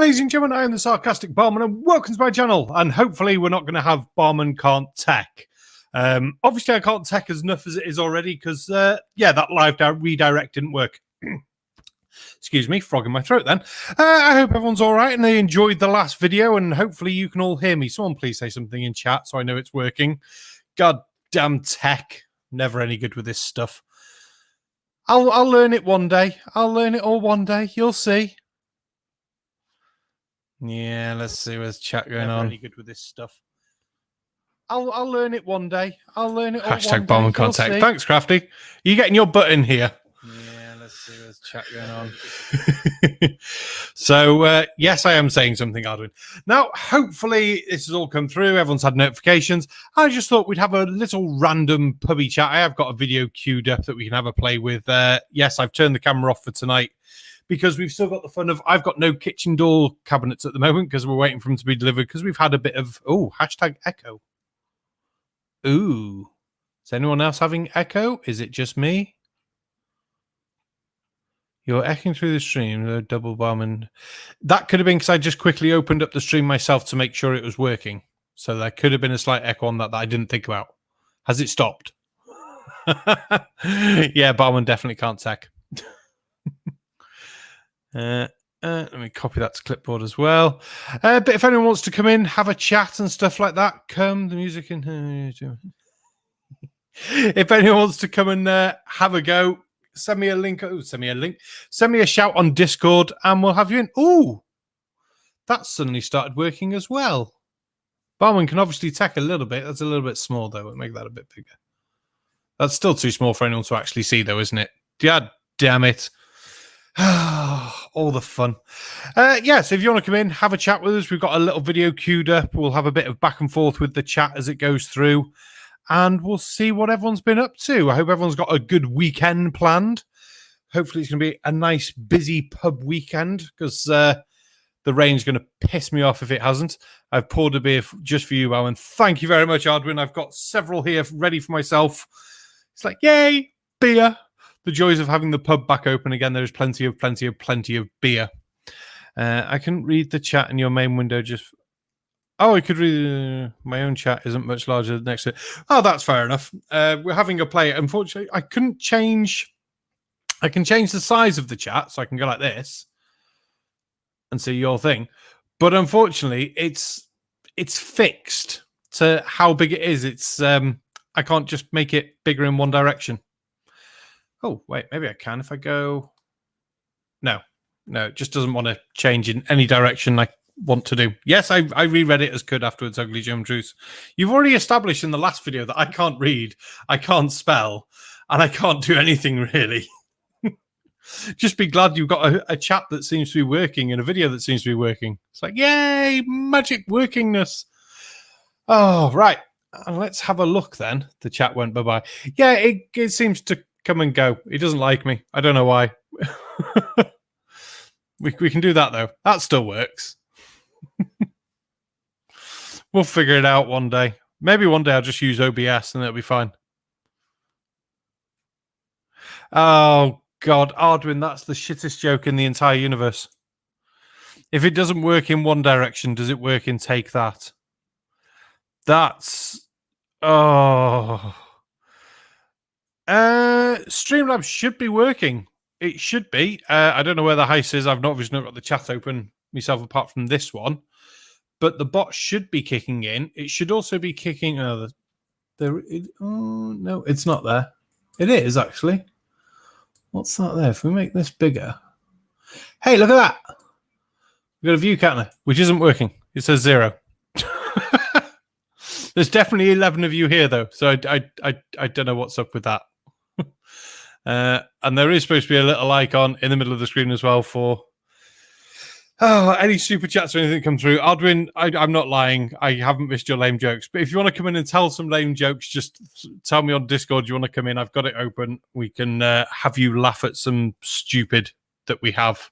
ladies and gentlemen, I am the Sarcastic Barman, and welcome to my channel. And hopefully we're not going to have Barman Can't Tech. Obviously I can't tech as enough as it is already, because, yeah, that live redirect didn't work. Excuse me, frog in my throat then. I hope everyone's all right and they enjoyed the last video, and hopefully you can all hear me. Someone please say something in chat so I know it's working. God damn tech. Never any good with this stuff. I'll learn it one day. I'll learn it all one day. You'll see. Yeah, let's see where's chat going on. Any good with this stuff? I'll learn it one day. I'll learn it all Hashtag one Barman day. Can't Tech. Thanks, Crafty. You getting your butt in here? Yeah, let's see where's chat going on. So, yes, I am saying something, Adwin. Now, hopefully this has all come through. Everyone's had notifications. I just thought we'd have a little random pubby chat. I have got a video queued up that we can have a play with. Yes, I've turned the camera off for tonight, because we've still got the fun of, I've got no kitchen door cabinets at the moment because we're waiting for them to be delivered, because we've had a bit of, hashtag echo. Ooh. Is anyone else having echo? Is it just me? You're echoing through the stream, the double Barman. That could have been because I just quickly opened up the stream myself to make sure it was working. So there could have been a slight echo on that I didn't think about. Has it stopped? Yeah, Barman definitely can't tech. Let me copy that to clipboard as well. But if anyone wants to come in, have a chat and stuff like that, come. The music in. If anyone wants to come and have a go, send me a link. Send me a shout on Discord, and we'll have you in. Ooh, that suddenly started working as well. Barman can obviously tech a little bit. That's a little bit small though. We'll make that a bit bigger. That's still too small for anyone to actually see, though, isn't it? God damn it. All the fun. Yeah, so if you want to come in, have a chat with us. We've got a little video queued up. We'll have a bit of back and forth with the chat as it goes through, and we'll see what everyone's been up to. I hope everyone's got a good weekend planned. Hopefully it's going to be a nice, busy pub weekend, because the rain's going to piss me off if it hasn't. I've poured a beer just for you, Owen. Thank you very much, Adwin. I've got several here ready for myself. It's like, yay, beer. The joys of having the pub back open again. There's plenty of beer. I couldn't read the chat in your main window. I could read my own chat. Isn't much larger than next to it. Oh, that's fair enough. We're having a play. Unfortunately, I couldn't change. I can change the size of the chat, so I can go like this and see your thing. But unfortunately, it's fixed to how big it is. It's I can't just make it bigger in one direction. Oh, wait, maybe I can if I go... No, it just doesn't want to change in any direction I want to do. Yes, I reread it as could afterwards, Ugly German Truce. You've already established in the last video that I can't read, I can't spell, and I can't do anything really. Just be glad you've got a chat that seems to be working and a video that seems to be working. It's like, yay, magic workingness. Oh, right. Let's have a look then. The chat went bye-bye. Yeah, it seems to come and go. He doesn't like me. I don't know why. we can do that, though. That still works. We'll figure it out one day. Maybe one day I'll just use OBS and it'll be fine. Oh, God. Ardwin, that's the shittest joke in the entire universe. If it doesn't work in one direction, does it work in Take That? That's... Oh... Streamlabs should be working. It should be. I don't know where the heist is. I've obviously not got the chat open myself apart from this one. But the bot should be kicking in. It should also be kicking... Oh, no, it's not there. It is, actually. What's that there? If we make this bigger... Hey, look at that! We've got a view counter, which isn't working. It says 0. There's definitely 11 of you here, though. So I don't know what's up with that. And there is supposed to be a little icon in the middle of the screen as well for any super chats or anything that come through. Adwin, I'm not lying. I haven't missed your lame jokes. But if you want to come in and tell some lame jokes, just tell me on Discord you want to come in. I've got it open. We can have you laugh at some stupid that we have.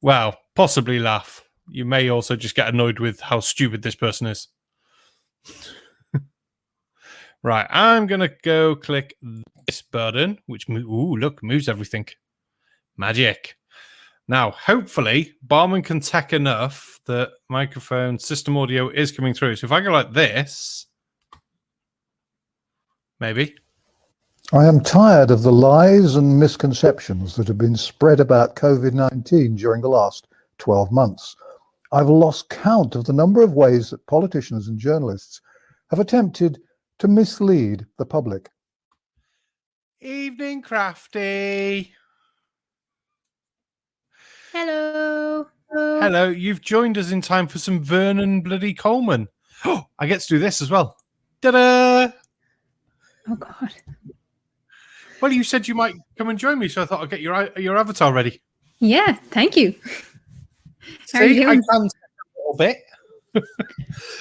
Well, possibly laugh. You may also just get annoyed with how stupid this person is. Right, I'm going to go click this button, which, ooh, look, moves everything. Magic. Now, hopefully, Barman can tech enough that microphone system audio is coming through. So if I go like this, maybe. I am tired of the lies and misconceptions that have been spread about COVID-19 during the last 12 months. I've lost count of the number of ways that politicians and journalists have attempted to mislead the public. Evening, Crafty. Hello. Hello. You've joined us in time for some Vernon bloody Coleman. Oh, I get to do this as well. Ta-da! Oh God. Well, you said you might come and join me, so I thought I'd get your avatar ready. Yeah, thank you. How are See, you I doing? can take a little bit.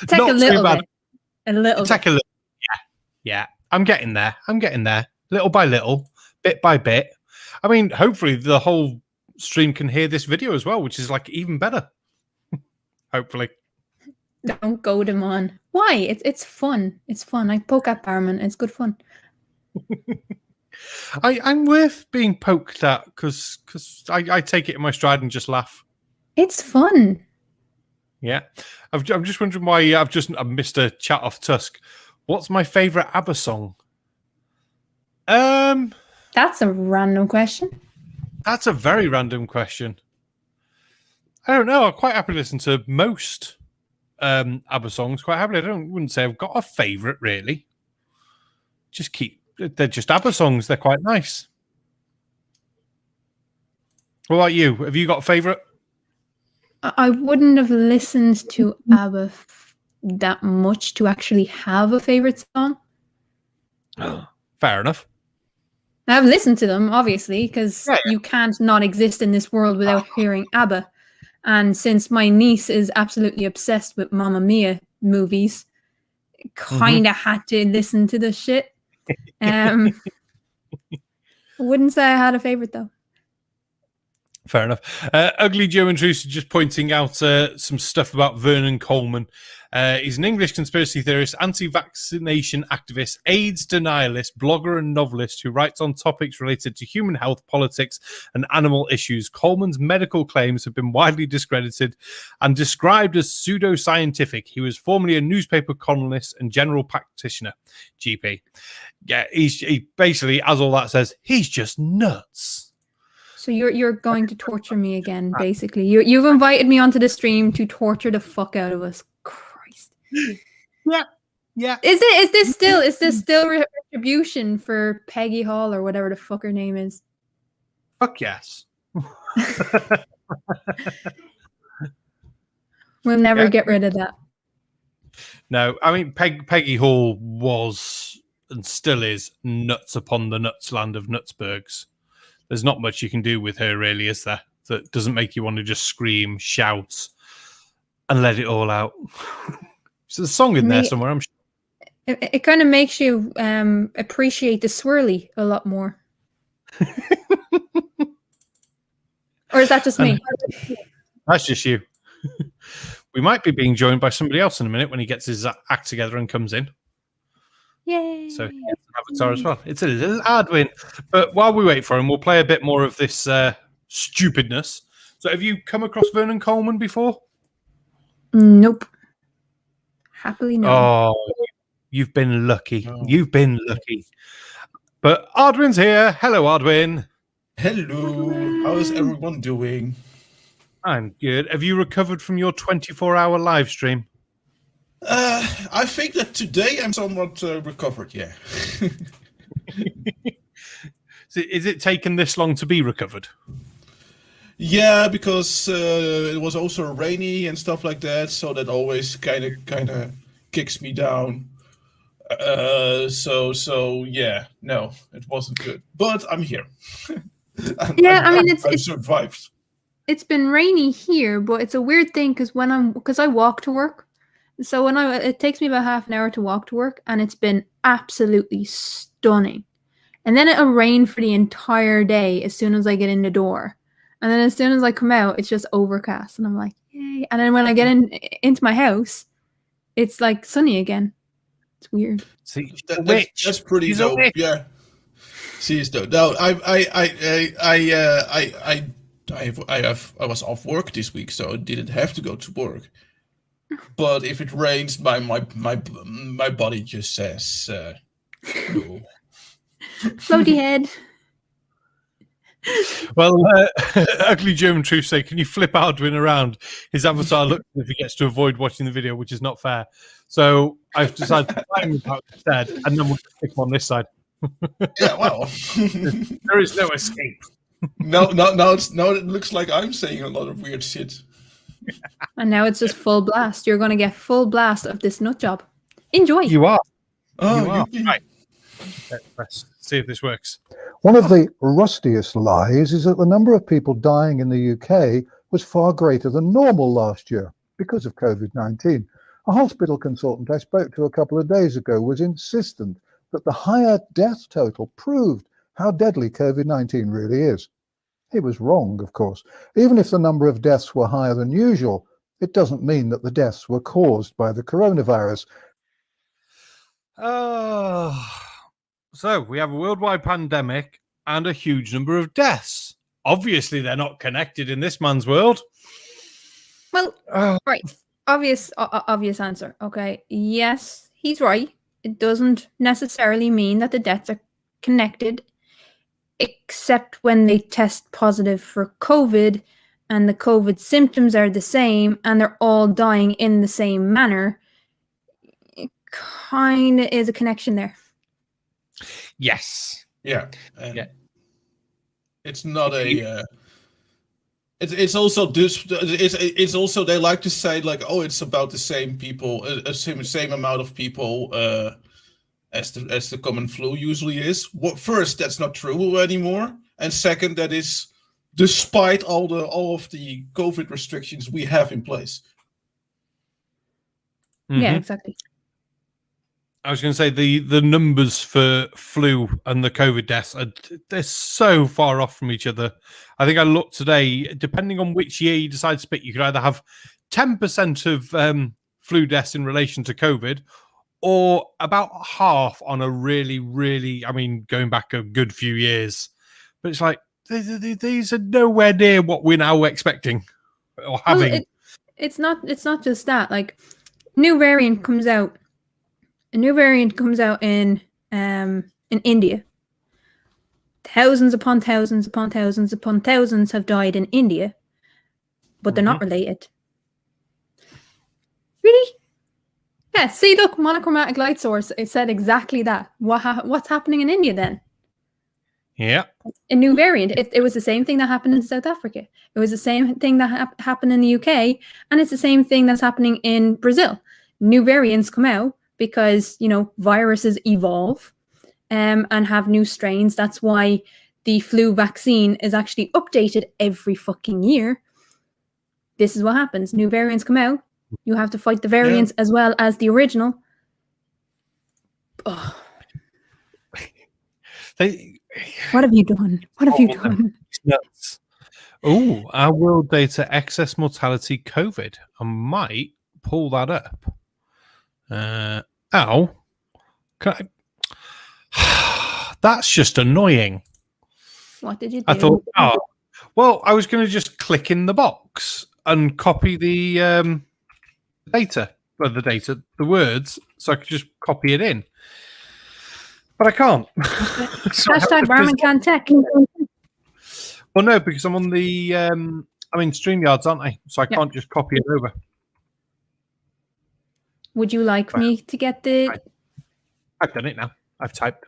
Take Not a too little bad. bit. A little Take bit. a little. Yeah. I'm getting there. Little by little, bit by bit. I mean, hopefully the whole stream can hear this video as well, which is like even better. Hopefully. Don't goad him on. Why? It's fun. It's fun. I poke at Barman. It's good fun. I'm worth being poked at because I take it in my stride and just laugh. It's fun. Yeah. I'm just wondering why I've missed a chat off Tusk. What's my favourite ABBA song? That's a random question. That's a very random question. I don't know. I'm quite happy to listen to most ABBA songs quite happily. Wouldn't say I've got a favourite really. They're just ABBA songs. They're quite nice. What about you? Have you got a favourite? I wouldn't have listened to ABBA that much to actually have a favorite song. Fair enough. I've listened to them, obviously, because Yeah. you can't not exist in this world without hearing ABBA. And since my niece is absolutely obsessed with Mamma Mia movies, kind of had to listen to the shit. Wouldn't say I had a favorite though. Fair enough. Ugly Joe Intrusive just pointing out some stuff about Vernon Coleman. He's an English conspiracy theorist, anti-vaccination activist, AIDS denialist, blogger and novelist who writes on topics related to human health, politics and animal issues. Coleman's medical claims have been widely discredited and described as pseudoscientific. He was formerly a newspaper columnist and general practitioner, GP. Yeah, he basically, as all that says, he's just nuts. So you're going to torture me again, basically. You've invited me onto the stream to torture the fuck out of us. Christ. Yeah. Is this still retribution for Peggy Hall or whatever the fuck her name is? Fuck yes. We'll never get rid of that. No, I mean Peggy Hall was and still is nuts upon the nutsland of Nutsburgs. There's not much you can do with her, really, is there? That doesn't make you want to just scream, shout, and let it all out. There's a song in there somewhere, I'm sure. It kind of makes you appreciate the swirly a lot more. Or is that just me? That's just you. We might be being joined by somebody else in a minute when he gets his act together and comes in. Yay. So he has an avatar as well. It's a little Ardwin. But while we wait for him, we'll play a bit more of this stupidness. So have you come across Vernon Coleman before? Nope. Happily no. Oh, you've been lucky. Oh. You've been lucky. But Ardwin's here. Hello, Ardwin. Hello, how is everyone doing? I'm good. Have you recovered from your 24-hour live stream? I think that today I'm somewhat recovered, yeah. Is it taken this long to be recovered? Yeah, because it was also rainy and stuff like that, so that always kind of kicks me down. So yeah, no, it wasn't good, but I'm here. I've survived. It's been rainy here, but it's a weird thing because I walk to work. So it takes me about half an hour to walk to work, and it's been absolutely stunning. And then it'll rain for the entire day as soon as I get in the door. And then as soon as I come out, it's just overcast. And I'm like, yay. And then when I get into my house, it's like sunny again. It's weird. See, That's pretty dope. Yeah. See, it's dope. No, I was off work this week, so I didn't have to go to work. But if it rains, my body just says no. Floaty head. Well, Ugly German Truth say, can you flip Arduin around? His avatar looks as if he gets to avoid watching the video, which is not fair. So I've decided to fly him out instead, and then we'll stick him on this side. Yeah, well, There is no escape. now it looks like I'm saying a lot of weird shit. And now it's just full blast. You're going to get full blast of this nut job. Enjoy. You are. Oh, You are. you- Right. Let's see if this works. One of the rustiest lies is that the number of people dying in the UK was far greater than normal last year because of COVID-19. A hospital consultant I spoke to a couple of days ago was insistent that the higher death total proved how deadly COVID-19 really is. He was wrong, of course. Even if the number of deaths were higher than usual, it doesn't mean that the deaths were caused by the coronavirus. So we have a worldwide pandemic and a huge number of deaths. Obviously, they're not connected in this man's world. Well, Oh, right. Obvious answer. Okay. Yes, he's right. It doesn't necessarily mean that the deaths are connected, except when they test positive for COVID and the COVID symptoms are the same and they're all dying in the same manner. It kind of is a connection there. yes. Yeah. And Yeah. It's not a. It's also this. It's also they like to say like, oh, it's about the same people, same amount of people as the common flu usually is. First, that's not true anymore, and second, that is despite all of the COVID restrictions we have in place. Yeah, Mhm. exactly. I was going to say the numbers for flu and the COVID deaths they're so far off from each other. I think I looked today. Depending on which year you decide to split, you could either have 10% of flu deaths in relation to COVID, or about half on a really, really. I mean, going back a good few years. But it's like these are nowhere near what we're now expecting or having. Well, it's not just that. Like, new variant comes out. A new variant comes out in India. Thousands upon thousands upon thousands upon thousands have died in India, but they're not related. Really? Yeah. See, look, monochromatic light source. It said exactly that. What's happening in India then? Yeah. A new variant. It was the same thing that happened in South Africa. It was the same thing that happened in the UK, and it's the same thing that's happening in Brazil. New variants come out because, viruses evolve and have new strains. That's why the flu vaccine is actually updated every fucking year. This is what happens. New variants come out. You have to fight the variants as well as the original. Oh, what have you done? What have you done? Nuts. Oh, our world data excess mortality COVID. I might pull that up. Can I... That's just annoying. What did you do? I thought, well, I was going to just click in the box and copy the the words, so I could just copy it in. But I can't. So I have Hashtag to Barman can tech. Well, no, because I'm on the I'm in StreamYards, aren't I? So I can't just copy it over. Would you like me to get the... I've done it now. I've typed.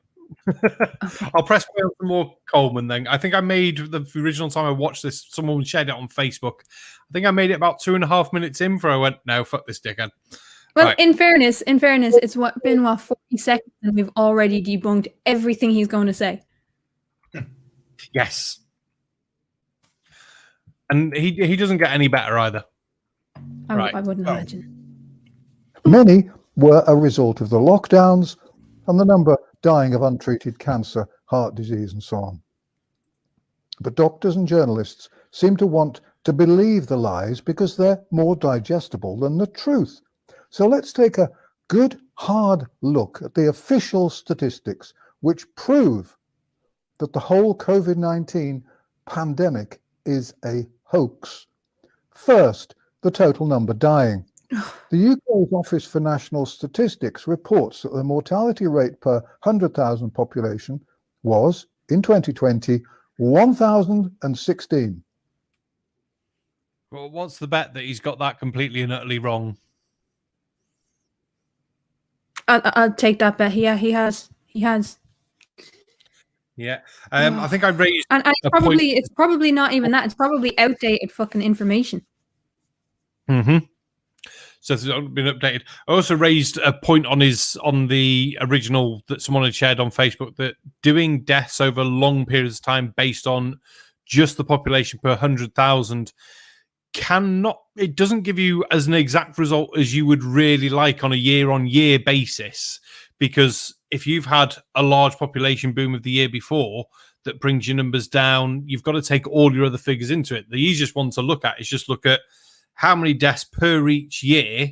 I'll press play on some more Coleman then. I think I made the original time I watched this, someone shared it on Facebook. I think I made it about 2.5 minutes in before I went, no, fuck this dickhead. Well, Right. in fairness, it's been 40 seconds and we've already debunked everything he's going to say. Yes. And he doesn't get any better either. I wouldn't imagine. Many were a result of the lockdowns and the number dying of untreated cancer, heart disease, and so on. But doctors and journalists seem to want to believe the lies because they're more digestible than the truth. So let's take a good, hard look at the official statistics which prove that the whole COVID-19 pandemic is a hoax. First, the total number dying. The UK's Office for National Statistics reports that the mortality rate per 100,000 population was, in 2020, 1,016. Well, what's the bet that he's got that completely and utterly wrong? I'll take that bet. Yeah, he has. He has. Yeah. I think I raised And a point. it's probably not even that. It's probably outdated fucking information. Mm-hmm. So it's been updated. I also raised a point on the original that someone had shared on Facebook that doing deaths over long periods of time based on just the population per 100,000 it doesn't give you as an exact result as you would really like on a year-on-year basis, because if you've had a large population boom of the year before that brings your numbers down, you've got to take all your other figures into it. The easiest one to look at is just look at how many deaths per each year,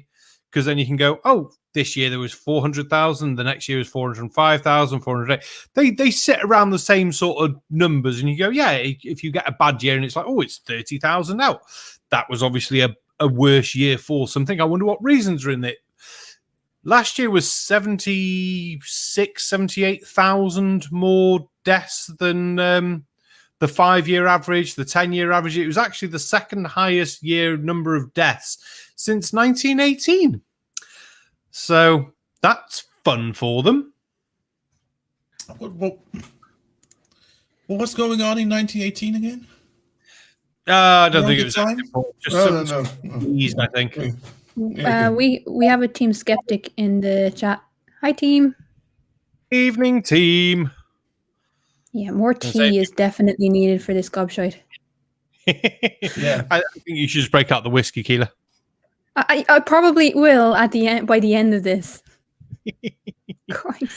because then you can go, oh, this year there was 400,000, the next year was 405,000, 400. They sit around the same sort of numbers, and you go, yeah, if you get a bad year and it's like, oh, it's 30,000 out. That was obviously a worse year for something. I wonder what reasons are in it. Last year was 78,000 more deaths than the 5-year average, the 10-year average. It was actually the second highest year number of deaths since 1918. So that's fun for them. What was going on in 1918 again? I don't think it was time. just No. eased, I think. We have a team skeptic in the chat. Hi, team. Evening, team. Yeah, more tea is definitely needed for this gobshite. Yeah, I think you should just break out the whiskey, Keela. I probably will at the end by the end of this. Christ.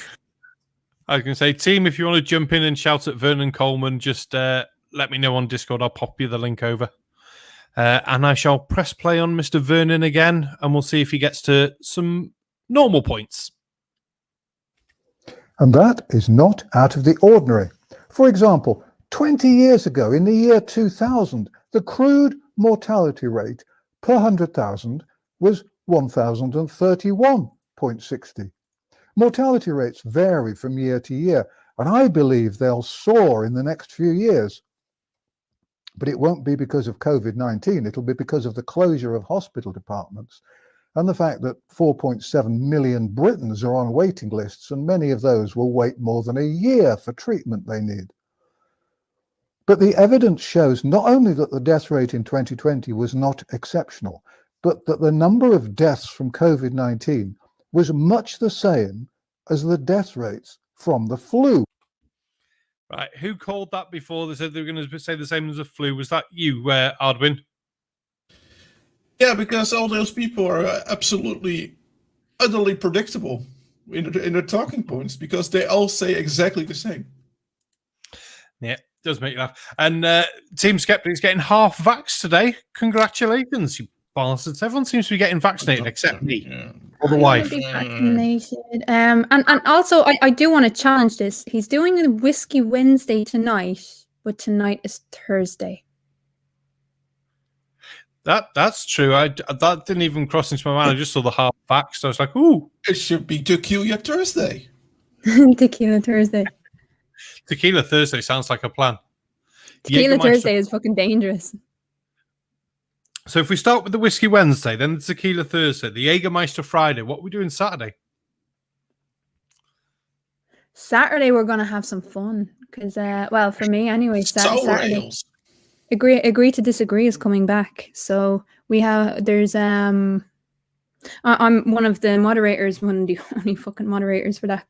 I was going to say, team, if you want to jump in and shout at Vernon Coleman, just let me know on Discord. I'll pop you the link over. And I shall press play on Mr. Vernon again, and we'll see if he gets to some normal points. And that is not out of the ordinary. For example, 20 years ago, in the year 2000, the crude mortality rate per 100,000 was 1,031.60. Mortality rates vary from year to year, and I believe they'll soar in the next few years. But it won't be because of COVID-19. It'll be because of the closure of hospital departments and the fact that 4.7 million Britons are on waiting lists, and many of those will wait more than a year for treatment they need. But the evidence shows not only that the death rate in 2020 was not exceptional, but that the number of deaths from COVID-19 was much the same as the death rates from the flu. Right, who called that before? They said they were going to say the same as the flu. Was that you, Ardwin? Yeah, because all those people are absolutely, utterly predictable in their talking points, because they all say exactly the same. Yeah, does make you laugh. And Team Skeptic's getting half vaxxed today. Congratulations, you bastards. Everyone seems to be getting vaccinated except me or the wife. Vaccinated. And also, I do want to challenge this. He's doing a Whiskey Wednesday tonight, but tonight is Thursday. That's true. That didn't even cross into my mind. I just saw the half vaxxed. I was like, ooh. It should be Tequila Thursday. Tequila Thursday. Tequila Thursday sounds like a plan. Tequila Thursday is fucking dangerous. So if we start with the Whiskey Wednesday, then the Tequila Thursday, the Jägermeister Friday, what are we doing Saturday? Saturday we're going to have some fun because, well, for me anyway, Saturday. Agree to disagree is coming back. So there's I'm one of the moderators, one of the only fucking moderators for that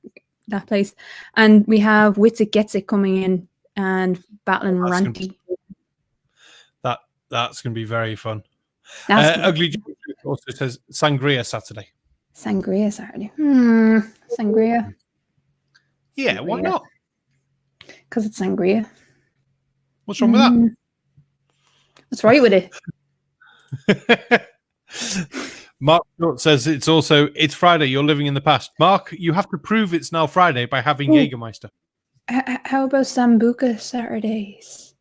place, and we have Wits It Gets It coming in and battling Ranty. That's going to be very fun. Ugly George also says Sangria Saturday. Sangria Saturday. Sangria. Yeah, why not? Because it's sangria. What's wrong with that? What's right with it? Mark says it's Friday. You're living in the past. Mark, you have to prove it's now Friday by having Jägermeister. How about Sambuca Saturdays?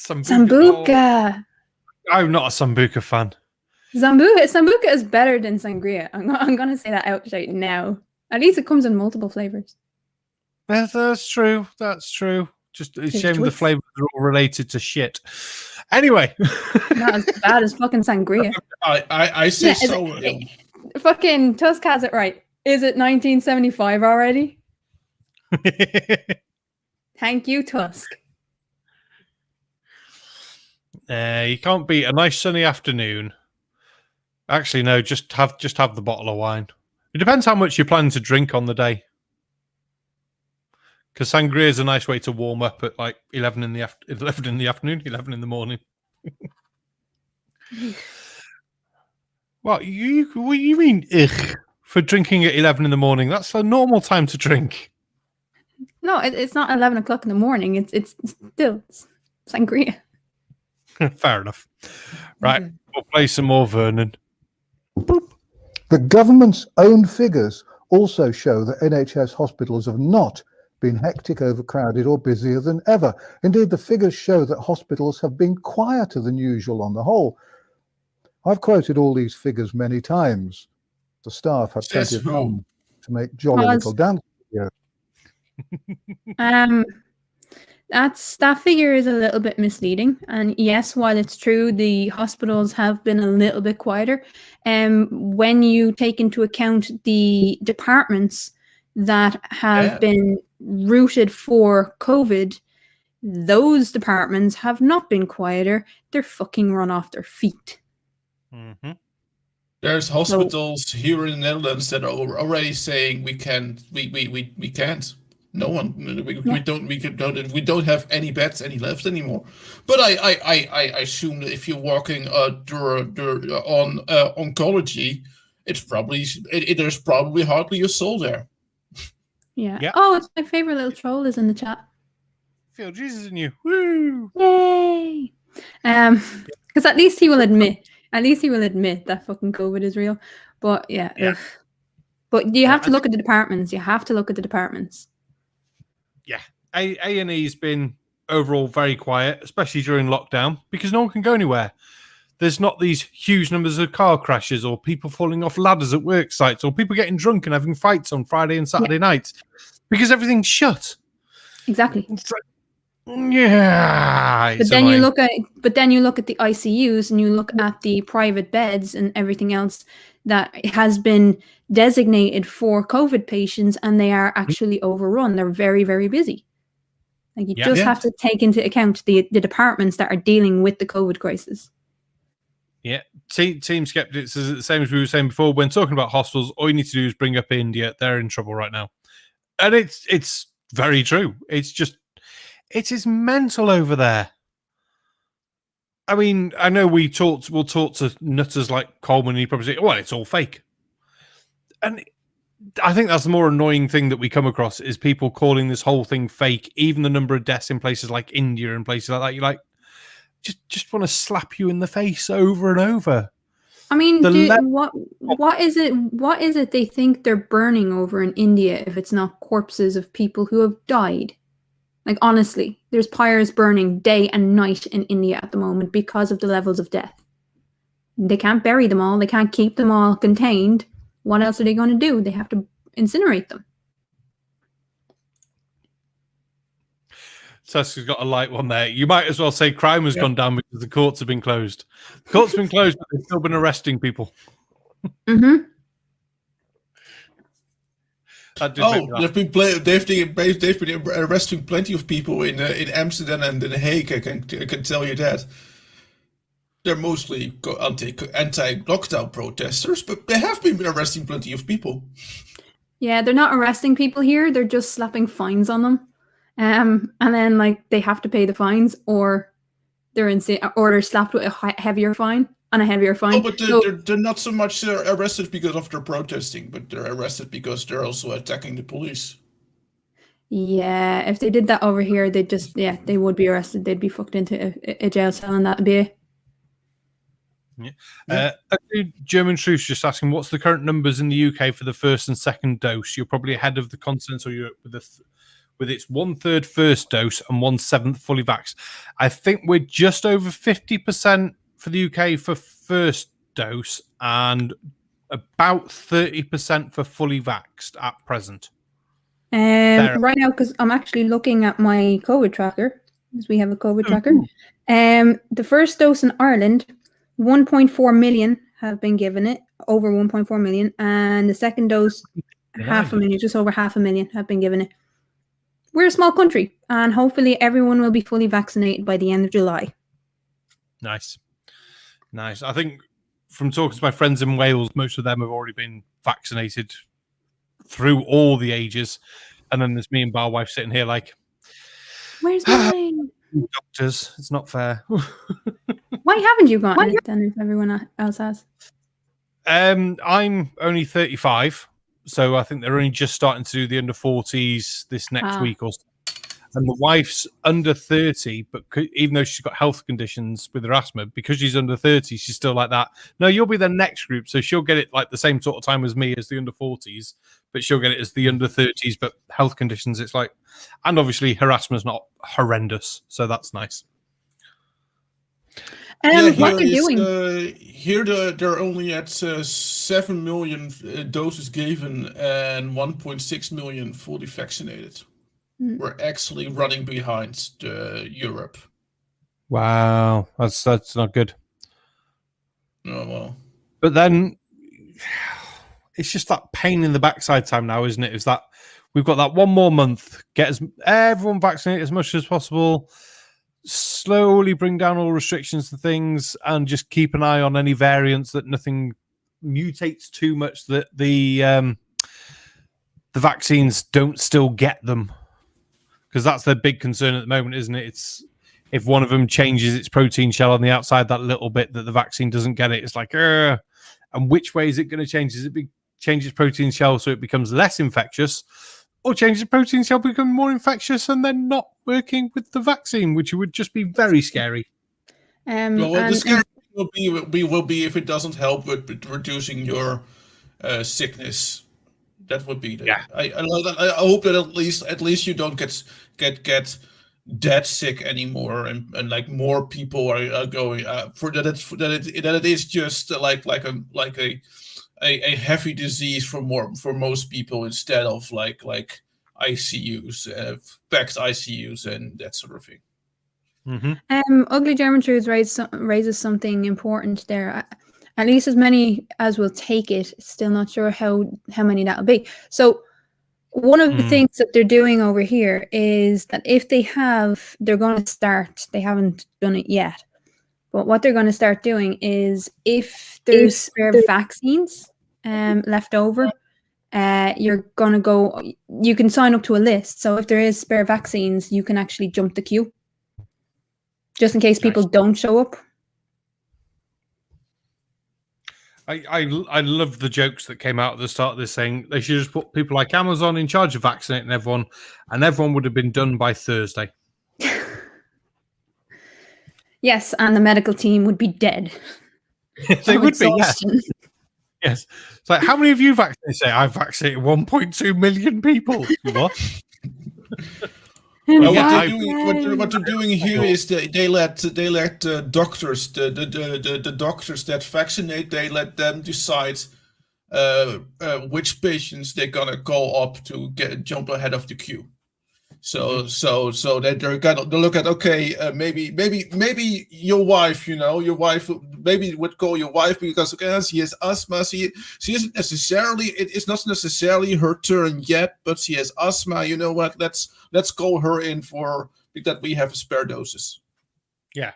Sambuca. I'm not a Sambuca fan. Sambuca is better than sangria. I'm gonna say that outright now. At least it comes in multiple flavors. That's true. That's true. Just a It's shame the twist. flavors are all related to shit. Anyway. Not as bad as fucking sangria. I say Yeah, is so. Fucking Tusk has it right. Is it 1975 already? Thank you, Tusk. You can't beat a nice sunny afternoon. Actually, no, just have the bottle of wine. It depends how much you plan to drink on the day. Because sangria is a nice way to warm up at like 11 in the afternoon, 11 in the morning. What you mean? Ugh, for drinking at 11 in the morning? That's a normal time to drink. No, it's not 11 o'clock in the morning. It's still sangria. Fair enough. Right, we'll play some more Vernon. Boop. The government's own figures also show that NHS hospitals have not been hectic, overcrowded, or busier than ever. Indeed, the figures show that hospitals have been quieter than usual on the whole. I've quoted all these figures many times. The staff have plenty of time to make jolly little dance videos. That figure is a little bit misleading, and yes, while it's true the hospitals have been a little bit quieter, when you take into account the departments that have been routed for COVID, those departments have not been quieter. They're fucking run off their feet. Mm-hmm. There's hospitals here in the Netherlands that are already saying we can't. No one. We don't have any beds any left anymore. But I assume that if you're walking on oncology, it's probably there's probably hardly a soul there. Yeah. Oh, it's my favorite little troll is in the chat. Feel Jesus in you. Woo! Yay! Because at least he will admit that fucking COVID is real. But yeah. But you have to look at the departments. You have to look at the departments. Yeah, A&E's been overall very quiet, especially during lockdown, because no one can go anywhere. There's not these huge numbers of car crashes or people falling off ladders at work sites or people getting drunk and having fights on Friday and Saturday nights because everything's shut. Exactly. It's like, yeah. But then you look at the ICUs and you look at the private beds and everything else that has been designated for COVID patients, and they are actually overrun. They're very, very busy. Like you just have to take into account the departments that are dealing with the COVID crisis. Yeah, Team Skeptics is the same as we were saying before. When talking about hospitals, all you need to do is bring up India. They're in trouble right now, and it's very true. It's just it is mental over there. I mean, I know we'll talk to nutters like Coleman, and he probably say, well, it's all fake. And I think that's the more annoying thing that we come across is people calling this whole thing fake, even the number of deaths in places like India and places like that. You're like, just want to slap you in the face over and over. I mean, what is it they think they're burning over in India if it's not corpses of people who have died? Like, honestly, there's pyres burning day and night in India at the moment because of the levels of death. They can't bury them all. They can't keep them all contained. What else are they going to do? They have to incinerate them. Tusk has got a light one there. You might as well say crime has gone down because the courts have been closed. The courts have been closed, but they've still been arresting people. Mm-hmm. They've been arresting plenty of people in Amsterdam and in The Hague. I can tell you that. They're mostly anti-lockdown protesters, but they have been arresting plenty of people. Yeah, they're not arresting people here. They're just slapping fines on them, and then like they have to pay the fines, or they're slapped with a heavier fine. And a heavier fine. Oh, but they're not so much arrested because of their protesting, but they're arrested because they're also attacking the police. Yeah, if they did that over here, they would be arrested. They'd be fucked into a jail cell, and that'd be it. Yeah. German Truth's just asking, what's the current numbers in the UK for the first and second dose? You're probably ahead of the continental Europe with its 1/3 first dose and 1/7 fully vaxxed. I think we're just over 50% for the UK for first dose and about 30% for fully vaxxed at present. Right now, because I'm actually looking at my COVID tracker, because we have a COVID tracker. The first dose in Ireland, 1.4 million have been given it, over 1.4 million, and the second dose, 500,000, just over 500,000 have been given it. We're a small country, and hopefully everyone will be fully vaccinated by the end of July. Nice. I think from talking to my friends in Wales, most of them have already been vaccinated through all the ages. And then there's me and Bar Wife sitting here like, where's mine? Doctors, it's not fair. Why haven't you gotten it then if everyone else has? I'm only 35, so I think they're only just starting to do the under 40s this next week or so. And the wife's under 30, but even though she's got health conditions with her asthma, because she's under 30, she's still like that. No, you'll be the next group, so she'll get it like the same sort of time as me as the under 40s, but she'll get it as the under 30s, but health conditions, it's like, and obviously her asthma's not horrendous, so that's nice. What you're doing? Here they're only at 7 million doses given and 1.6 million fully vaccinated. We're actually running behind Europe. Wow, that's not good. Oh well. But then it's just that pain in the backside time now, isn't it? Is that we've got that one more month, get everyone vaccinated as much as possible, slowly bring down all restrictions to things, and just keep an eye on any variants that nothing mutates too much that the vaccines don't still get them. Because that's the big concern at the moment, isn't it? It's if one of them changes its protein shell on the outside that little bit that the vaccine doesn't get it, it's like, and which way is it going to change? Is it change its protein shell so it becomes less infectious, or change the protein shell to become more infectious and then not working with the vaccine, which would just be very scary. The scary thing will be if it doesn't help with reducing your sickness. That would be the. Yeah. I hope that at least you don't get that sick anymore, and like more people are going for that. It is just like a heavy disease for most people instead of like ICUs, packed ICUs and that sort of thing. Mm-hmm. Ugly German Truths raises something important there. At least as many as will take it. Still not sure how many that'll be. So one of the things that they're doing over here is that if they're going to start, they haven't done it yet, but what they're going to start doing is if there's spare vaccines left over, you can sign up to a list. So if there is spare vaccines, you can actually jump the queue just in case people don't show up. I love the jokes that came out at the start of this saying they should just put people like Amazon in charge of vaccinating everyone, and everyone would have been done by Thursday. Yes, and the medical team would be dead. They would be, yes. Yes. It's like, how many of you vaccinated? Say, I've vaccinated 1.2 million people. What? What they're doing here is they let doctors, the doctors that vaccinate, they let them decide which patients they're gonna go up to jump ahead of the queue. So that they're gonna look at, okay, maybe your wife, your wife maybe would call your wife because she has asthma. She isn't necessarily, it's not necessarily her turn yet, but she has asthma. You know what? Let's call her in for that. We have spare doses. Yeah.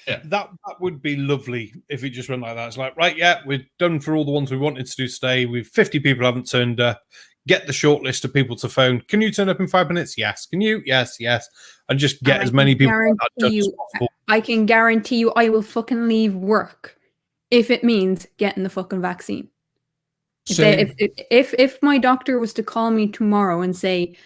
That would be lovely if it just went like that. It's like, right, yeah, we're done for all the ones we wanted to do today. We've 50 people haven't turned up. Get the short list of people to phone. Can you turn up in 5 minutes? Yes. Can you? Yes. And just get as many people as possible. I can guarantee you I will fucking leave work if it means getting the fucking vaccine. If my doctor was to call me tomorrow and say,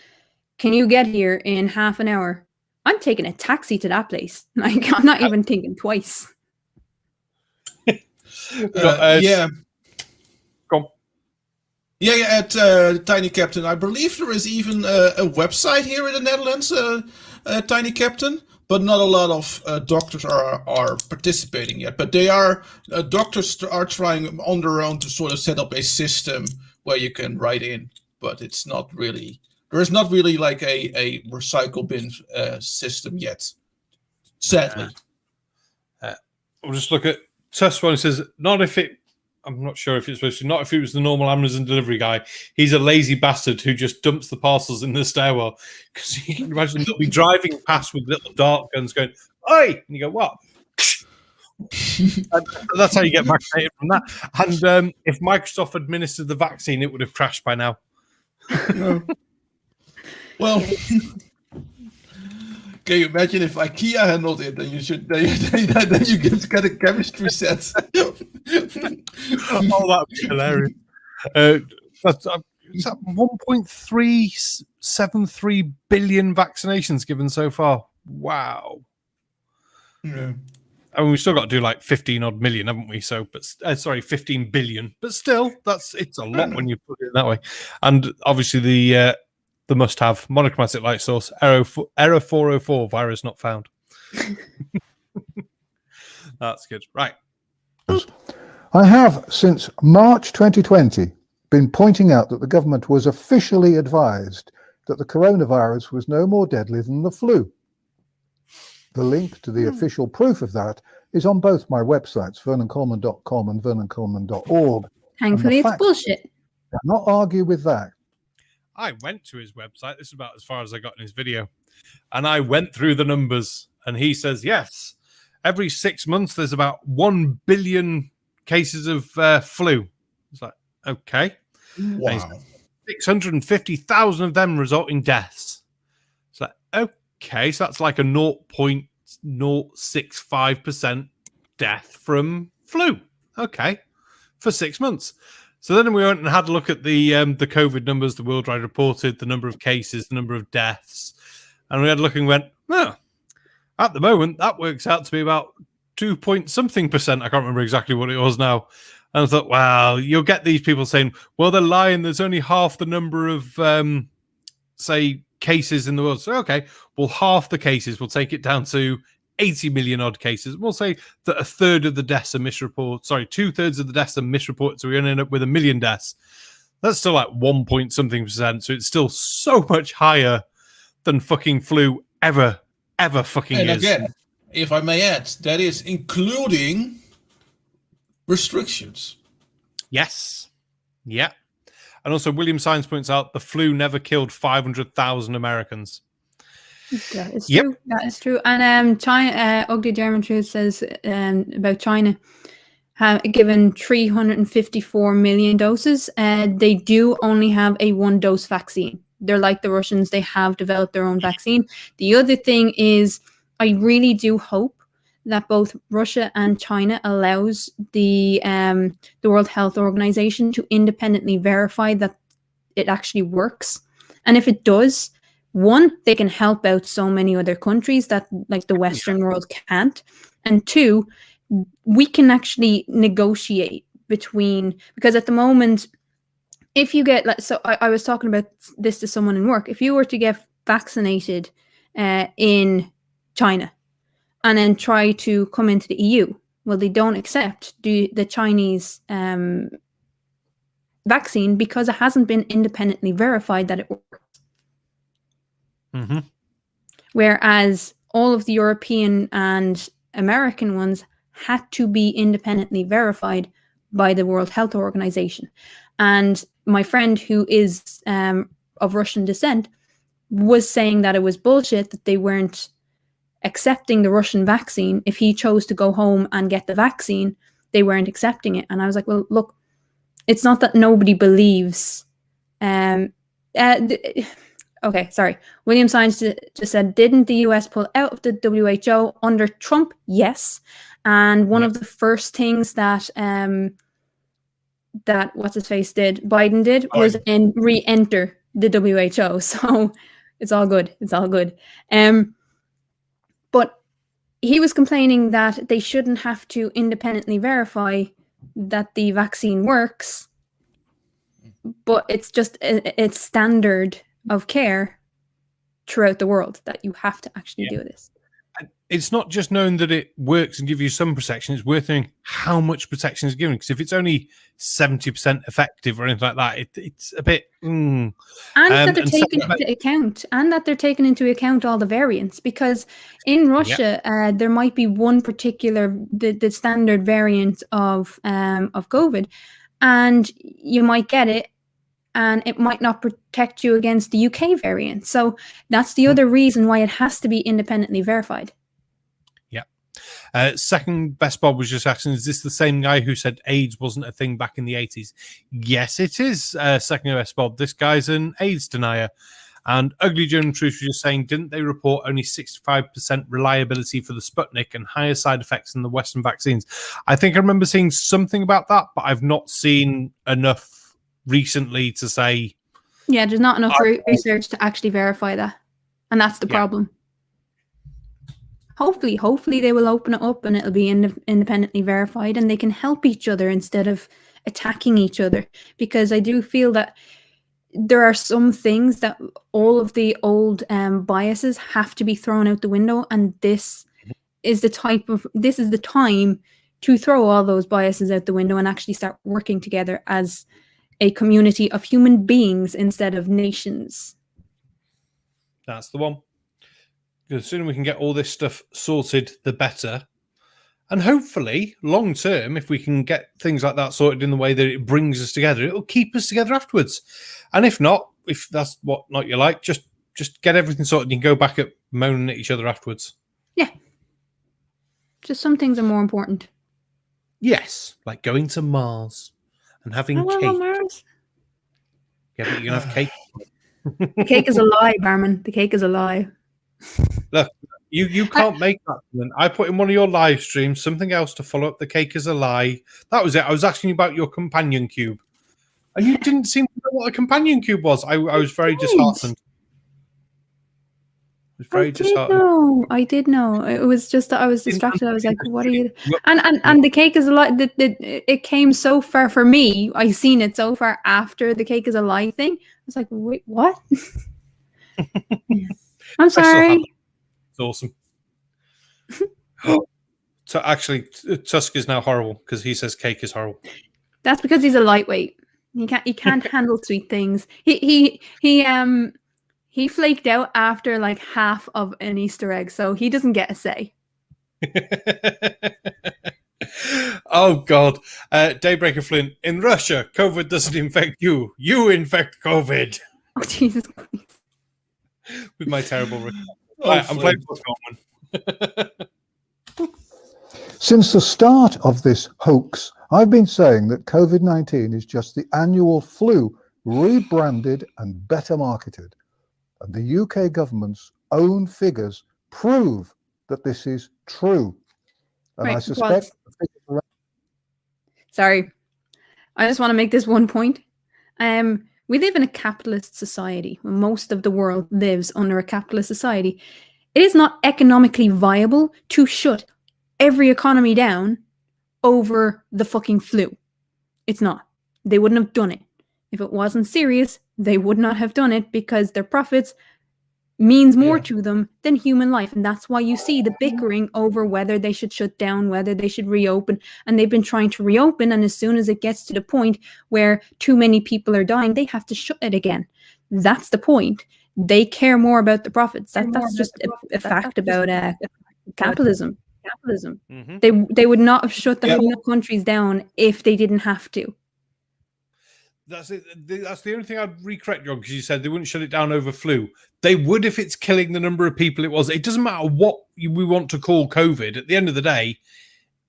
can you get here in half an hour? I'm taking a taxi to that place. Like, I'm not even thinking twice. Yeah. Go on. Yeah, at Tiny Captain. I believe there is even a website here in the Netherlands, Tiny Captain, but not a lot of doctors are participating yet. But they are doctors are trying on their own to sort of set up a system where you can write in, but it's not really. There is not really like a recycle bin system yet, sadly. We'll just look at test one. It says, not if it, I'm not sure if it's supposed to, not if it was the normal Amazon delivery guy. He's a lazy bastard who just dumps the parcels in the stairwell. Because you can imagine they'll be driving past with little dart guns going, "Oi!" And you go, "What?" And that's how you get vaccinated from that. And if Microsoft administered the vaccine, it would have crashed by now. Well, can you imagine if IKEA handled it? Then you should. Then you get a chemistry set. Oh, that would be hilarious. Is that 1.373 billion vaccinations given so far? Wow. Yeah. I mean, we've still got to do like 15 odd million, haven't we? So, but sorry, 15 billion. But still, it's a lot when you put it that way. And obviously, the must-have monochromatic light source error 404 virus not found. That's good, right? I have, since March 2020, been pointing out that the government was officially advised that the coronavirus was no more deadly than the flu. The link to the official proof of that is on both my websites, vernoncoleman.com and vernoncoleman.org. Thankfully, it's bullshit. Cannot argue with that. I went to his website. This is about as far as I got in his video. And I went through the numbers. And he says, yes, every 6 months, there's about 1 billion cases of flu. It's like, okay. Wow. 650,000 of them result in deaths. It's like, okay. So that's like a 0.065% death from flu. Okay. For 6 months. So then we went and had a look at the COVID numbers the Worldwide reported, the number of cases, the number of deaths. And we had a look and went, at the moment, that works out to be about 2-point-something%. I can't remember exactly what it was now. And I thought, wow, you'll get these people saying, well, they're lying. There's only half the number of, say, cases in the world. So, okay, well, half the cases, we'll take it down to 80 million odd cases. We'll say that a third of the deaths are misreported. Sorry, 2/3 of the deaths are misreported. So we're going to end up with 1 million deaths. That's still like 1-point-something%. So it's still so much higher than fucking flu ever fucking and is. Again, if I may add, that is including restrictions. Yes. Yeah. And also, William Science points out the flu never killed 500,000 Americans. That is true. That is true. And China, Ugly German Truth says about China, given 354 million doses, they do only have a 1-dose vaccine. They're like the Russians. They have developed their own vaccine. The other thing is, I really do hope that both Russia and China allows the World Health Organization to independently verify that it actually works. And if it does, one, they can help out so many other countries that like the Western world can't. And two, we can actually negotiate between, because at the moment, if you get, so I was talking about this to someone in work, if you were to get vaccinated in China and then try to come into the EU, well, they don't accept the Chinese vaccine because it hasn't been independently verified that it works. Mm-hmm. Whereas all of the European and American ones had to be independently verified by the World Health Organization. And my friend who is of Russian descent was saying that it was bullshit, that they weren't accepting the Russian vaccine. If he chose to go home and get the vaccine, they weren't accepting it. And I was like, well, look, it's not that nobody believes. Okay, sorry. William Science just said, didn't the US pull out of the WHO under Trump? Yes. And one of the first things that that Biden did was re-enter the WHO. So it's all good. It's all good. But he was complaining that they shouldn't have to independently verify that the vaccine works but it's just it's standard of care throughout the world that you have to actually do this. It's not just knowing that it works and give you some protection. It's worth knowing how much protection is given. Because if it's only 70% effective or anything like that, it's a bit. And that they're taking into account, all the variants. Because in Russia, there might be one particular the standard variant of COVID, and you might get it, and it might not protect you against the UK variant. So that's the other reason why it has to be independently verified. Second best Bob was just asking, is this the same guy who said AIDS wasn't a thing back in the 80s? Yes, it is. Second best Bob. This guy's an AIDS denier. And Ugly German Truth was just saying, didn't they report only 65% reliability for the Sputnik and higher side effects than the Western vaccines? I think I remember seeing something about that, but I've not seen enough recently to say. Yeah, there's not enough research to actually verify that. And that's the problem. Hopefully they will open it up and it'll be independently verified and they can help each other instead of attacking each other. Because I do feel that there are some things that all of the old biases have to be thrown out the window, and this is the time to throw all those biases out the window and actually start working together as a community of human beings instead of nations. That's the one. The sooner we can get all this stuff sorted, the better. And hopefully, long term, if we can get things like that sorted in the way that it brings us together, it'll keep us together afterwards. And if not, if that's not you like, just get everything sorted and you can go back at moaning at each other afterwards. Yeah. Just some things are more important. Yes, like going to Mars and having cake. Mars. Yeah, but you're going to have cake. The cake is a lie, Barman. The cake is a lie. Look, you can't make that. I put in one of your live streams something else to follow up the cake is a lie. That was it. I was asking you about your companion cube, and you didn't seem to know what a companion cube was. I was very disheartened. I did know. It was just that I was distracted. I was like, "What are you?" And the cake is a lie. It came so far for me. I seen it so far after the cake is a lie thing. I was like, "Wait, what?" I'm sorry. It's awesome. So actually, Tusk is now horrible because he says cake is horrible. That's because he's a lightweight. He can't handle sweet things. He flaked out after like half of an Easter egg, so he doesn't get a say. Oh God, Daybreaker Flint, in Russia, COVID doesn't infect you. You infect COVID. Oh Jesus Christ. With my terrible I'm playing what's common. Since the start of this hoax, I've been saying that COVID-19 is just the annual flu, rebranded and better marketed. And the UK government's own figures prove that this is true. And right, I suspect... Sorry. I just want to make this one point. We live in a capitalist society. Most of the world lives under a capitalist society. It is not economically viable to shut every economy down over the fucking flu. It's not. They wouldn't have done it. If it wasn't serious, they would not have done it because their profits means more to them than human life. And that's why you see the bickering over whether they should shut down, whether they should reopen. And they've been trying to reopen. And as soon as it gets to the point where too many people are dying, they have to shut it again. That's the point. They care more about the profits. That's just a fact about capitalism. Mm-hmm. They would not have shut the whole countries down if they didn't have to. That's it. That's the only thing I'd recorrect you on, because you said they wouldn't shut it down over flu. They would if it's killing the number of people it was. It doesn't matter what we want to call COVID. At the end of the day,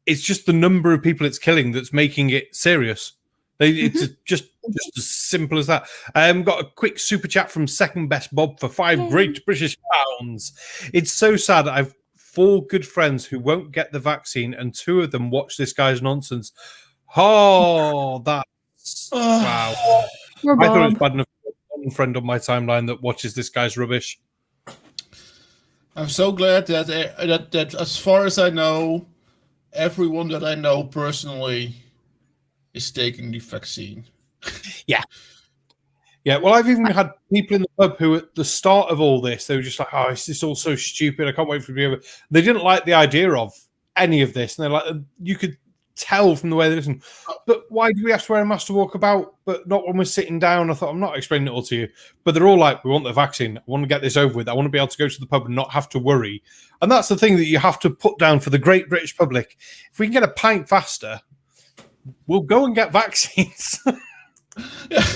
it's just the number of people it's killing that's making it serious. It's just as simple as that. Got a quick super chat from Second Best Bob for 5 great British pounds. It's so sad. I've 4 good friends who won't get the vaccine, and 2 of them watch this guy's nonsense. Oh, that. Wow. I thought it was bad enough to have one friend on my timeline that watches this guy's rubbish. I'm so glad that as far as I know, everyone that I know personally is taking the vaccine. Yeah. Yeah, well, I've even had people in the pub who, at the start of all this, they were just like, "Oh, it's just all so stupid. I can't wait for it to be over." They didn't like the idea of any of this, and they're like, you could tell from the way they listen. But why do we have to wear a mask to walk about, but not when we're sitting down? I thought, I'm not explaining it all to you, but they're all like, "We want the vaccine. I want to get this over with. I want to be able to go to the pub and not have to worry." And that's the thing that you have to put down for the great British public. If we can get a pint faster, we'll go and get vaccines. Yeah.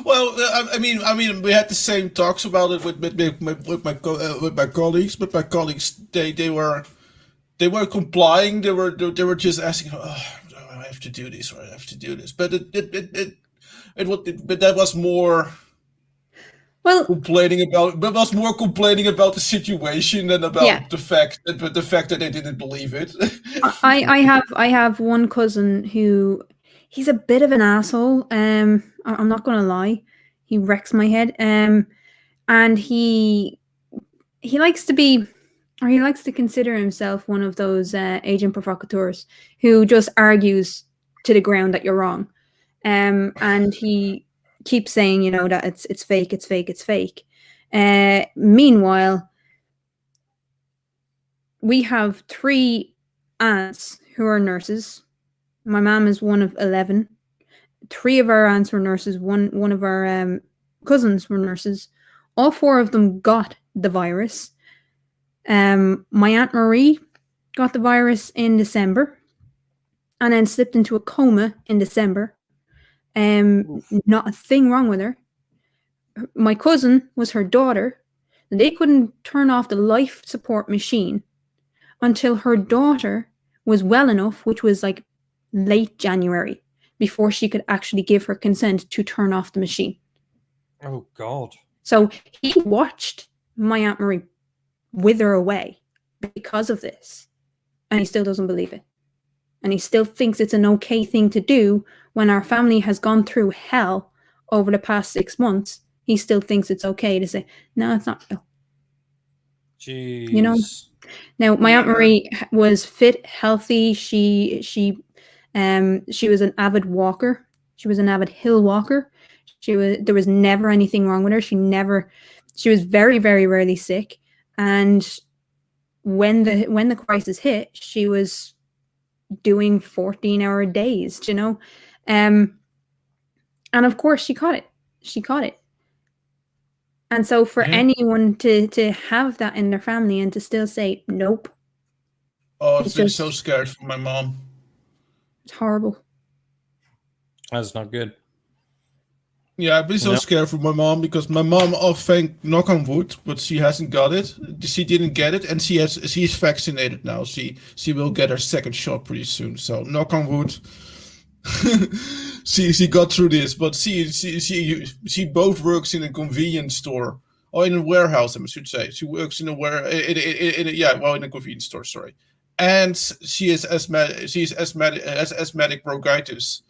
Well, I mean, we had the same talks about it with my colleagues, but my colleagues they were complying. They were just asking, "Oh, I have to do this, or I have to do this." But but that was more complaining about. But was more complaining about the situation than about the fact that they didn't believe it. I have one cousin who. He's a bit of an asshole. I'm not gonna lie. He wrecks my head. And he likes to be, or he likes to consider himself one of those agent provocateurs who just argues to the ground that you're wrong. And he keeps saying, you know, that it's fake, it's fake, it's fake. Meanwhile, we have 3 aunts who are nurses. My mom is one of 11. 3 of our aunts were nurses. One of our cousins were nurses. All 4 of them got the virus. My Aunt Marie got the virus in December and then slipped into a coma in December. Not a thing wrong with her. My cousin was her daughter. And they couldn't turn off the life support machine until her daughter was well enough, which was like late January, before she could actually give her consent to turn off the machine. Oh, God. So he watched my Aunt Marie wither away because of this. And he still doesn't believe it. And he still thinks it's an okay thing to do when our family has gone through hell over the past 6 months. He still thinks it's okay to say, no, it's not real. Jeez. You know? Now, my Aunt Marie was fit, healthy. She was an avid walker. She was an avid hill walker. There was never anything wrong with her. She was very, very rarely sick. And when the crisis hit, she was doing 14-hour days, you know? And of course she caught it. And so for anyone to have that in their family and to still say, nope. Oh, I've been so scared for my mom. It's horrible. That's not good. Yeah, I've been so scared for my mom because my mom, thank knock on wood, but she hasn't got it. She didn't get it, and she's vaccinated now. She will get her 2nd shot pretty soon. So knock on wood. she got through this, but she both works in a convenience store or in a warehouse. I should say she works in a in a convenience store. Sorry. And she is asthmatic bronchitis.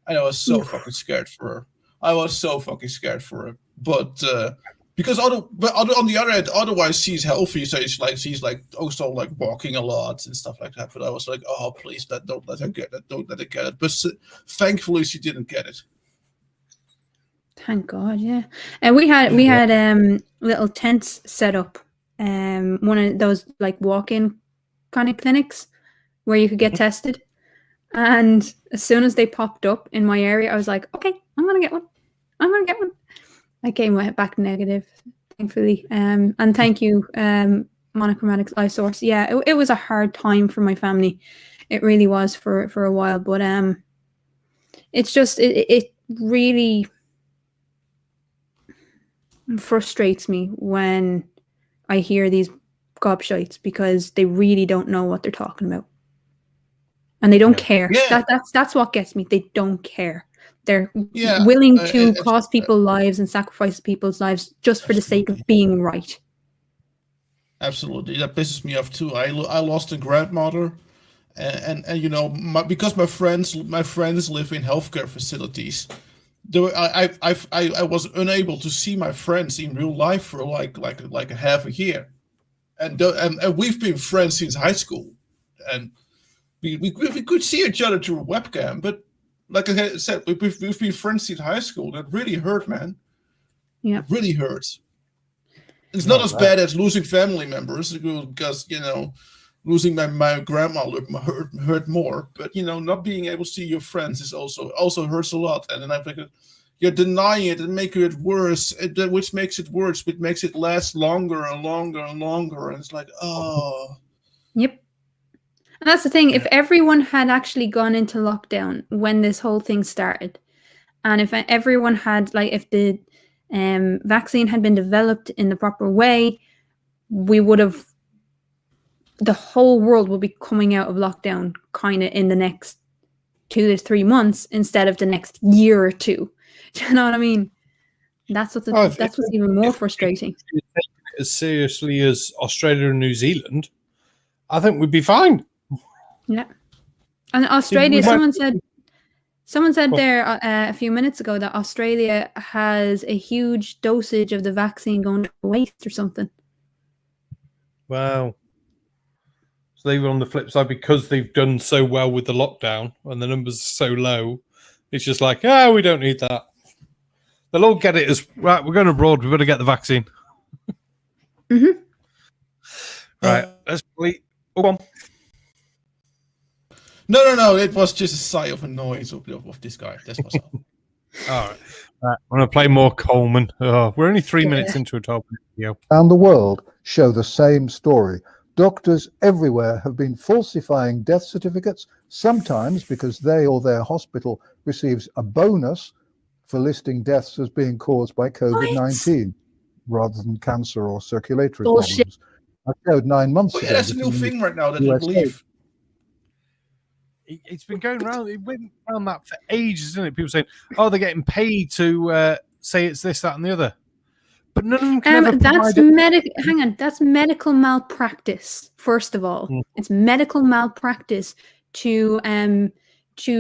And I was so fucking scared for her. But because on the other hand, otherwise she's healthy, so she's also like walking a lot and stuff like that. But I was like, oh please, don't let her get it, don't let her get it. But thankfully she didn't get it. Thank God, yeah. And we had little tents set up, one of those like walk-in kind of clinics where you could get tested. And as soon as they popped up in my area, I was like, okay, I'm gonna get one. I came back negative, thankfully. And thank you, Monochromatic Life Source. Yeah, it was a hard time for my family. It really was for a while. But it's just it really frustrates me when I hear these gobshites because they really don't know what they're talking about. And they don't care. Yeah. That's what gets me. They don't care. They're willing to cost people lives and sacrifice people's lives just for the sake of being right. Absolutely, that pisses me off too. I lost a grandmother, and you know, because my friends live in healthcare facilities. I was unable to see my friends in real life for like a half a year, and we've been friends since high school, and we could see each other through a webcam, but like I said, we've been friends since high school. That really hurt, man. Yeah. It really hurts. It's not Oh, as wow. bad as losing family members, because losing my grandmother hurt more. But not being able to see your friends is also hurts a lot. And then I think you're denying it and making it worse, which makes it worse, which makes it last longer and longer and longer. And it's like, oh, Yep. And that's the thing. If everyone had actually gone into lockdown when this whole thing started, and if everyone had, like, if the vaccine had been developed in the proper way, the whole world would be coming out of lockdown kind of in the next 2 to 3 months instead of the next year or two. Do you know what I mean? That's what's even more frustrating. As seriously as Australia and New Zealand, I think we'd be fine. Yeah. And Australia, we might- someone said What? there a few minutes ago that Australia has a huge dosage of the vaccine going to waste or something. Wow. So they were on the flip side because they've done so well with the lockdown and the numbers are so low. It's just like, we don't need that. They'll all get it as right. We're going abroad. We've got to get the vaccine. Mhm. Right. Let's play. Go on. no. It was just a sigh of annoyance of this guy. That's what's up. All right. I'm going to play more Coleman. Oh, we're only 3 minutes into a 12-minute video. Around the world show the same story. Doctors everywhere have been falsifying death certificates, sometimes because they or their hospital receives a bonus for listing deaths as being caused by COVID-19 rather than cancer or circulatory Bullshit. problems. I showed 9 months Oh, ago. yeah, that's a new between thing right now that I USA. believe. It's been going around. It went around that for ages, isn't it? People saying, "Oh, they're getting paid to say it's this, that, and the other," but none of them can ever That's provide it. hang on, that's medical malpractice. First of all, it's medical malpractice to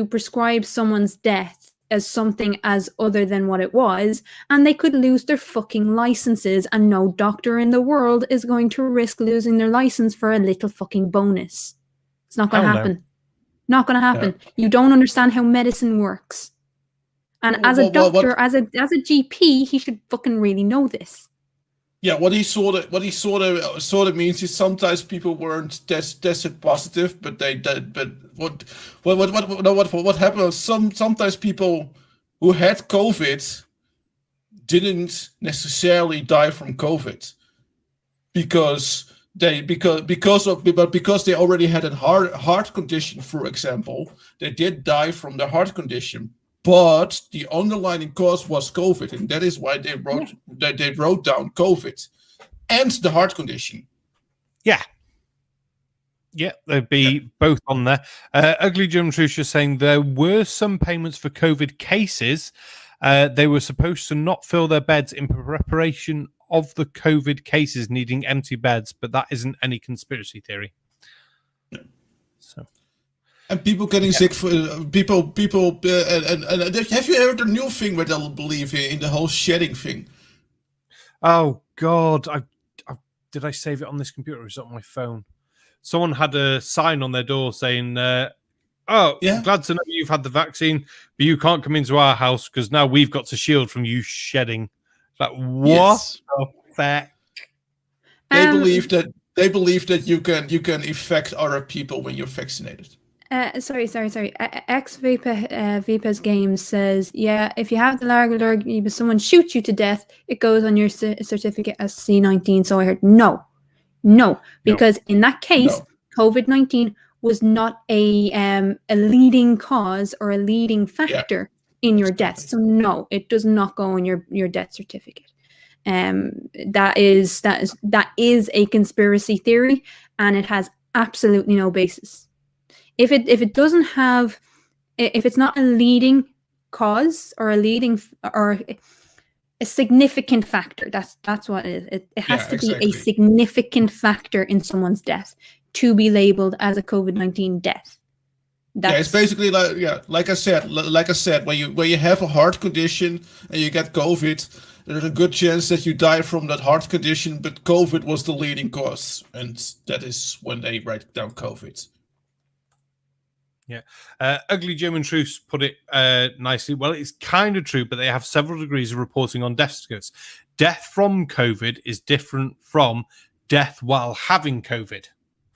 prescribe someone's death as something as other than what it was, and they could lose their fucking licenses, and no doctor in the world is going to risk losing their license for a little fucking bonus. It's not going to Hell no. happen. Not going to happen. You don't understand how medicine works. And as a doctor, as a GP, he should fucking really know this. Yeah, what he sort of means is sometimes people weren't tested positive, but what happened was sometimes people who had COVID didn't necessarily die from COVID because they already had a heart condition, for example. They did die from the heart condition, but the underlying cause was COVID, and that is why they wrote down COVID and the heart condition. Yeah, they'd be both on there. Ugly Jim Trusha saying there were some payments for COVID cases. They were supposed to not fill their beds in preparation of the COVID cases needing empty beds, but that isn't any conspiracy theory. So, and people getting sick for people. And have you heard the new thing where they'll believe in the whole shedding thing? oh God, did I save it on this computer or is it on my phone? Someone had a sign on their door saying, glad to know you've had the vaccine, but you can't come into our house because now we've got to shield from you shedding. Like, what the fuck? They believe that you can infect other people when you're vaccinated. Sorry. Ex Vipa's Games says, if you have the Larg, but someone shoots you to death, it goes on your certificate as C19. So I heard no, because in that case, COVID-19 was not a leading cause or a leading factor in your death. So no, it does not go on your death certificate. That is a conspiracy theory, and it has absolutely no basis. If it's not a leading cause or a significant factor, that's what it is. It has to be a significant factor in someone's death to be labeled as a COVID-19 death. It's basically like I said, when you have a heart condition and you get COVID, there's a good chance that you die from that heart condition, but COVID was the leading cause, and that is when they write down COVID. Ugly German Truths put it nicely. Well, it's kind of true, but they have several degrees of reporting on death certificates. Death from COVID is different from death while having COVID.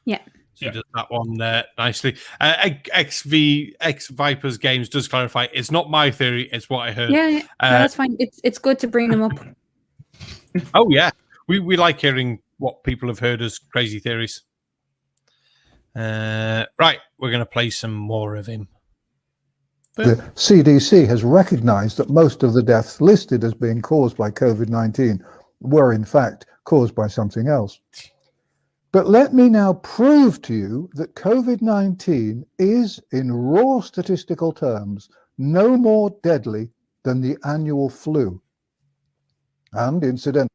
Yeah. So he does that one nicely. X Vipers Games does clarify. It's not my theory. It's what I heard. Yeah, no, that's fine. It's good to bring them up. Oh, yeah. We like hearing what people have heard as crazy theories. Right. We're going to play some more of him. The CDC has recognized that most of the deaths listed as being caused by COVID-19 were in fact caused by something else. But let me now prove to you that COVID-19 is, in raw statistical terms, no more deadly than the annual flu. And incidentally,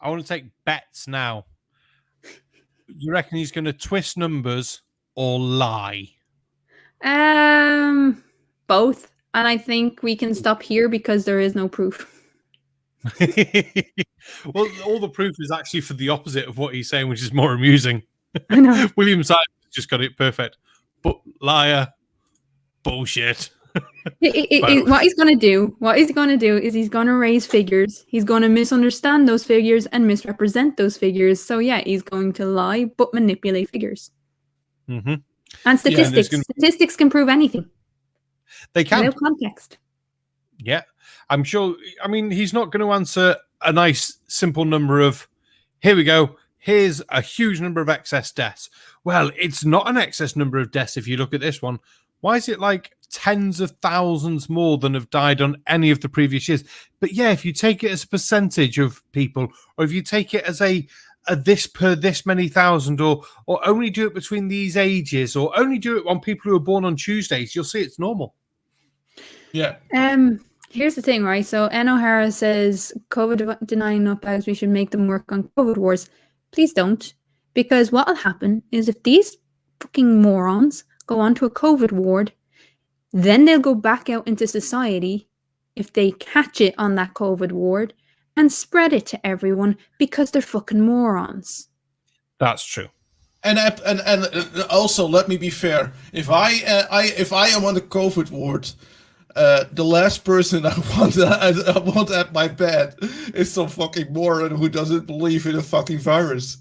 I want to take bets now. You reckon he's going to twist numbers or lie? Both. And I think we can stop here because there is no proof. Well, all the proof is actually for the opposite of what he's saying, which is more amusing. I know. William Simon just got it perfect. But liar, bullshit. What he's going to do is he's going to raise figures. He's going to misunderstand those figures and misrepresent those figures. So yeah, he's going to lie but manipulate figures. Mm-hmm. And statistics. Statistics can prove anything. They can. No context. Yeah, I'm sure. I mean, he's not going to answer a nice, simple number of, here we go, here's a huge number of excess deaths. Well, it's not an excess number of deaths if you look at this one. Why is it like tens of thousands more than have died on any of the previous years? But yeah, if you take it as a percentage of people, or if you take it as a this per this many thousand, or only do it between these ages, or only do it on people who are born on Tuesdays, you'll see it's normal. Yeah. Here's the thing, right? So N. O'Hara says COVID denying nutbags, we should make them work on COVID wars. Please don't, because what will happen is if these fucking morons go onto a COVID ward, then they'll go back out into society if they catch it on that COVID ward and spread it to everyone because they're fucking morons. That's true. And also, let me be fair. If I am on the COVID ward, the last person I want at my bed is some fucking moron who doesn't believe in a fucking virus.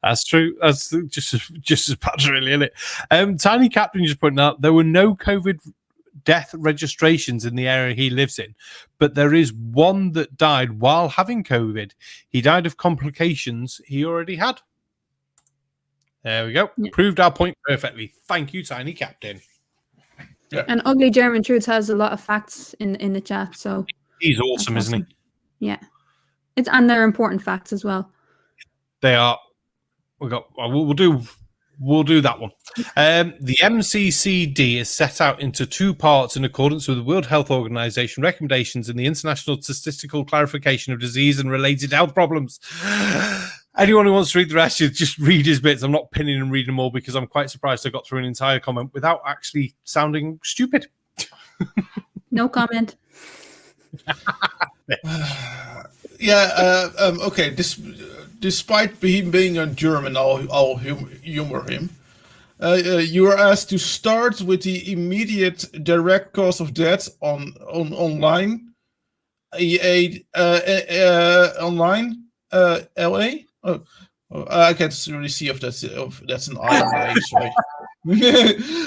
That's true. That's just as bad, really, isn't it? Tiny Captain just pointed out there were no COVID death registrations in the area he lives in, but there is one that died while having COVID. He died of complications he already had. There we go. Yeah. Proved our point perfectly. Thank you, Tiny Captain. Yeah. And Ugly German Truths has a lot of facts in the chat, so he's awesome, isn't he? Yeah, and they're important facts as well. They are. We'll do that one. The MCCD is set out into two parts in accordance with the World Health Organization recommendations in the International Statistical Clarification of Disease and Related Health Problems. Anyone who wants to read the rest, you just read his bits. I'm not pinning and reading them all because I'm quite surprised I got through an entire comment without actually sounding stupid. No comment. Okay. Despite him being a German, I'll humor him. You are asked to start with the immediate direct cause of death online. Online. LA. Oh, I can't really see if that's an I, right?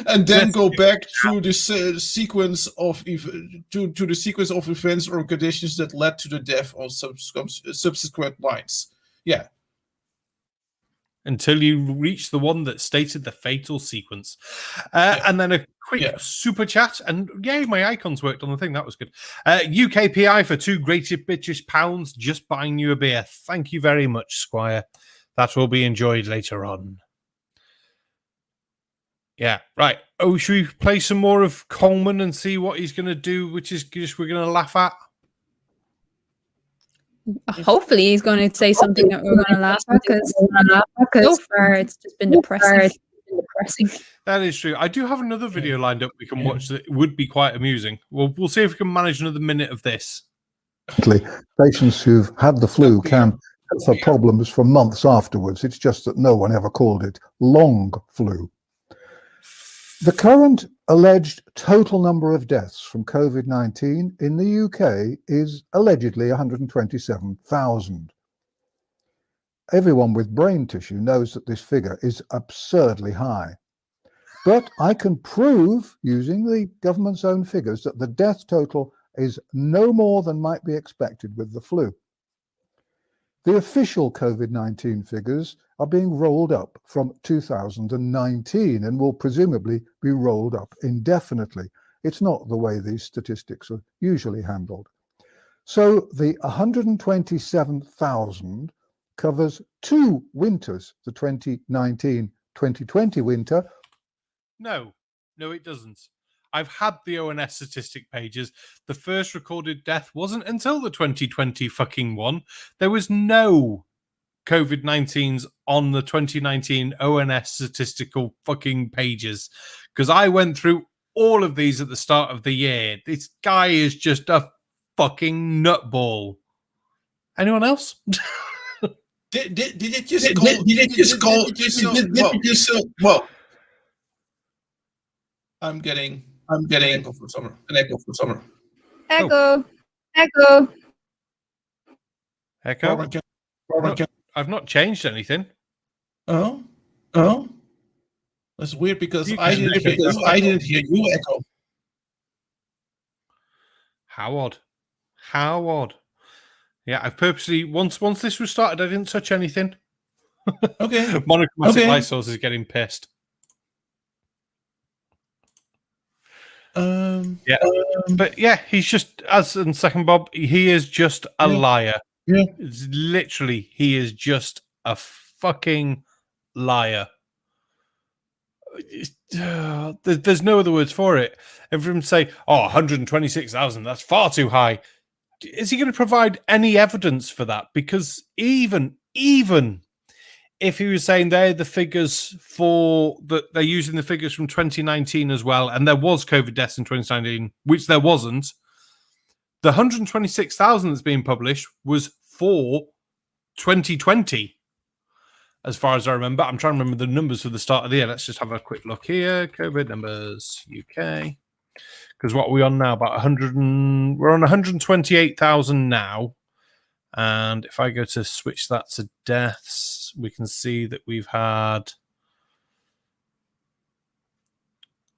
And then go back to the sequence of to the sequence of events or conditions that led to the death on subsequent lines. Yeah. Until you reach the one that stated the fatal sequence. And then a quick super chat. And yay, my icons worked on the thing. That was good. UKPI for £2 great British pounds. Just buying you a beer. Thank you very much, Squire. That will be enjoyed later on. Yeah, right. Oh, should we play some more of Coleman and see what he's going to do, which is just we're going to laugh at? Hopefully he's going to say something that we're going to laugh at because so far it's just been depressing. That is true. I do have another video lined up we can watch that would be quite amusing. We'll see if we can manage another minute of this. Patients who've had the flu can suffer problems for months afterwards. It's just that no one ever called it long flu. The current alleged total number of deaths from COVID-19 in the UK is allegedly 127,000. Everyone with brain tissue knows that this figure is absurdly high. But I can prove, using the government's own figures, that the death total is no more than might be expected with the flu. The official COVID-19 figures are being rolled up from 2019 and will presumably be rolled up indefinitely. It's not the way these statistics are usually handled. So the 127,000 covers 2 winters, the 2019-2020 winter. No, it doesn't. I've had the ONS statistic pages. The first recorded death wasn't until the 2020 fucking one. There was no COVID-19s on the 2019 ONS statistical fucking pages, because I went through all of these at the start of the year. This guy is just a fucking nutball. Anyone else? Did it just call? Well, I'm getting an echo for summer. Echo. I've not changed anything. Oh, that's weird because I didn't hear you echo. How odd. Yeah, I've purposely once this was started, I didn't touch anything. Okay. Monochromatic light source is getting pissed. But yeah, he's just, as in Second Bob, he is just a liar. Yeah. It's literally, he is just a fucking liar. There's no other words for it. Everyone say, 126,000, that's far too high. Is he going to provide any evidence for that? Because even if he was saying they're the figures for that, they're using the figures from 2019 as well, and there was COVID deaths in 2019, which there wasn't. The 126,000 that's being published was for 2020, as far as I remember. I'm trying to remember the numbers for the start of the year. Let's just have a quick look here. COVID numbers, UK. Because what are we on now? About 100. We're on 128,000 now. And if I go to switch that to deaths, we can see that we've had.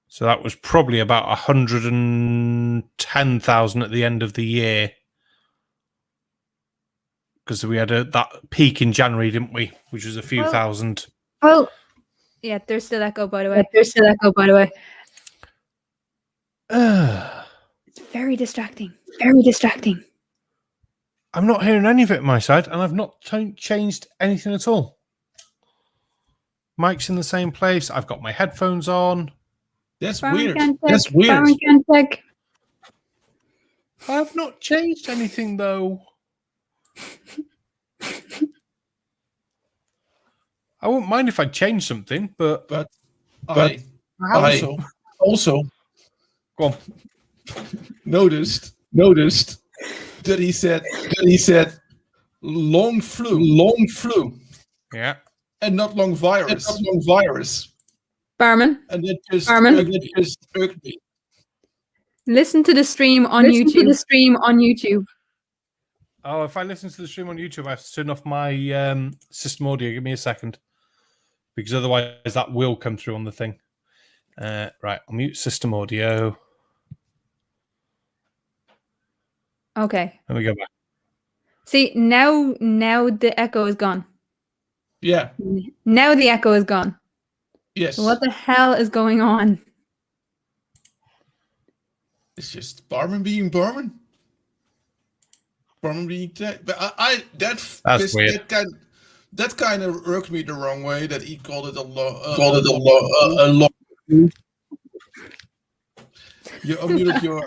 So that was probably about 110,000 at the end of the year. Because we had that peak in January, didn't we? Which was a few thousand. Well, yeah, there's still echo, by the way. It's very distracting. I'm not hearing any of it on my side, and I've not changed anything at all. Mic's in the same place. I've got my headphones on. That's Baron weird. can check. I've not changed anything, though. I wouldn't mind if I changed something, but I also go on. noticed that he said long flu. Yeah. And not long virus. Barman. And that just irked me. Listen to the stream on YouTube. Oh, if I listen to the stream on YouTube, I have to turn off my system audio. Give me a second. Because otherwise that will come through on the thing. Right, I'll mute system audio. Okay. Let me go back. See, now the echo is gone. Yeah. Now the echo is gone. Yes. What the hell is going on? It's just Barman being Barman. Barman being tech. But That's weird. That kind of irked me the wrong way that he called it a long. You unmuted your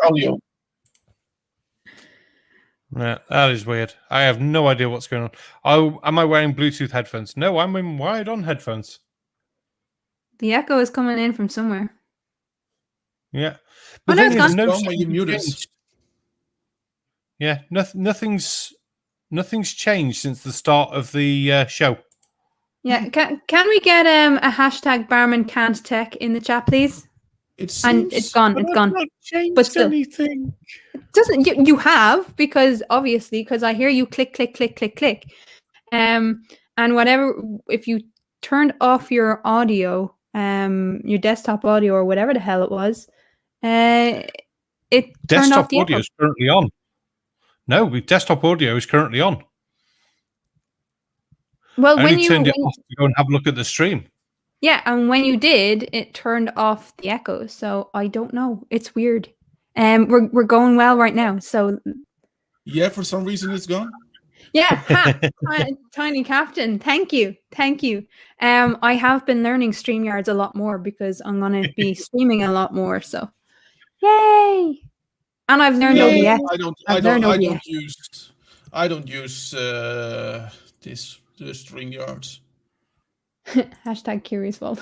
audio. Yeah, that is weird. I have no idea what's going on. Am I wearing Bluetooth headphones? No, I'm in wired-on headphones. The echo is coming in from somewhere. Yeah. Oh, no, it's gone. When you mute it. Yeah, nothing's changed since the start of the show. Yeah, can we get a hashtag barman can't tech in the chat, please? It And seems it's gone. It's gone. Changed But still. anything. Doesn't you have, because obviously, because I hear you click click click click click, and whatever, if you turned off your audio, your desktop audio or whatever the hell it was, it turned Desktop off the audio echo. is currently on. No, desktop audio is currently on. Well, I when only you turned it off to go and have a look at the stream. yeah, and when you did, it turned off the echo. So I don't know. It's weird. We're going well right now. So Yeah, for some reason it's gone. yeah, Tiny Captain. Thank you. I have been learning StreamYards a lot more because I'm gonna be streaming a lot more. So, yay! And I've learned Yay. OBS. I don't use this the StreamYards. Hashtag curious fault.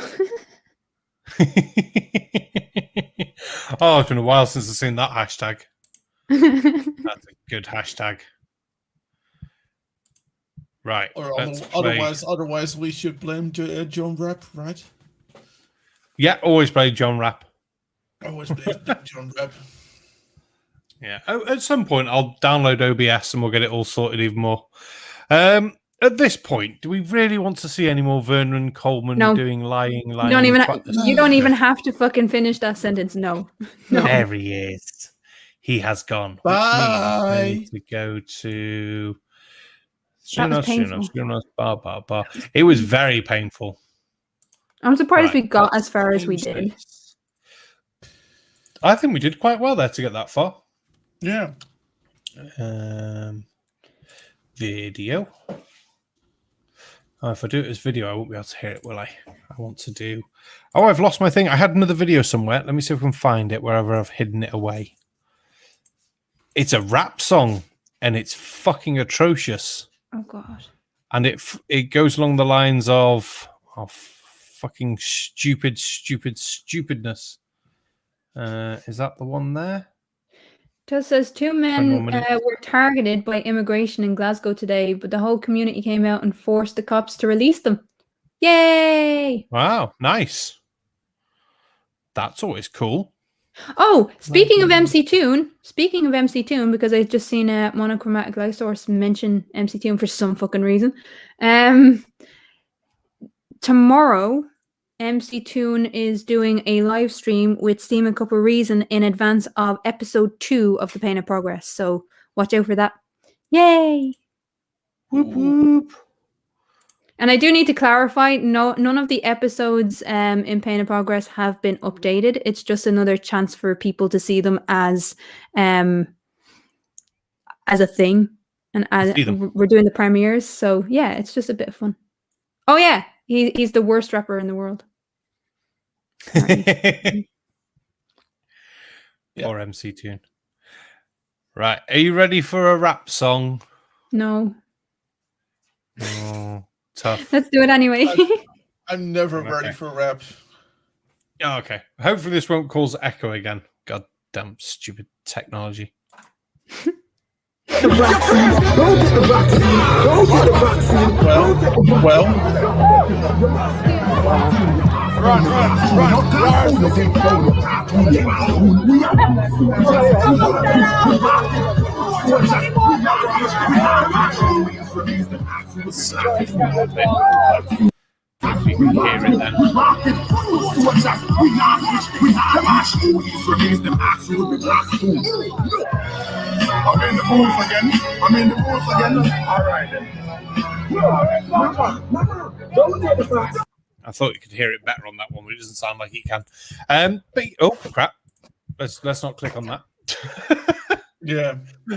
Oh, it's been a while since I've seen that hashtag. That's a good hashtag. Right. Or let's play. otherwise we should blame John Rapp, right? Yeah, always play John Rapp. Always blame John Rapp. Yeah. At some point, I'll download OBS and we'll get it all sorted even more. At this point, do we really want to see any more Vernon Coleman No. doing lying? You don't even have to fucking finish that sentence. No. There he is. He has gone. Bye. Which means I need to go to That was painful. bar. It was very painful. I'm surprised Right, we got let's as far as we change did. this. I think we did quite well there to get that far. Yeah. Video. Oh, if I do it as video, I won't be able to hear it, will I? I want to do... Oh, I've lost my thing. I had another video somewhere. Let me see if I can find it wherever I've hidden it away. It's a rap song, and it's fucking atrocious. Oh god. And it goes along the lines of fucking stupidness. Is that the one there? Just says 2 more men minutes. were targeted by immigration in Glasgow today, but the whole community came out and forced the cops to release them. Yay! Wow, nice. That's always cool. Oh, speaking of MC Tune, because I've just seen Monochromatic Light Source mention MC Tune for some fucking reason. Tomorrow, MC Tune is doing a live stream with Steam and Cup of Reason in advance of episode 2 of The Pain of Progress. So watch out for that. Yay! Whoop whoop. And I do need to clarify, none of the episodes in Pain of Progress have been updated. It's just another chance for people to see them as a thing. And as we're doing the premieres. So yeah, it's just a bit of fun. Oh yeah, he's the worst rapper in the world. Or MC Tune. Right. Are you ready for a rap song? No. Oh, tough. Let's do it anyway. I'm never ready for rap. Oh, okay. Hopefully this won't cause echo again. God damn stupid technology. If you can hear it then. I'm in the booth again. All right then. I thought you could hear it better on that one, but it doesn't sound like it can. But oh crap! Let's not click on that. Yeah.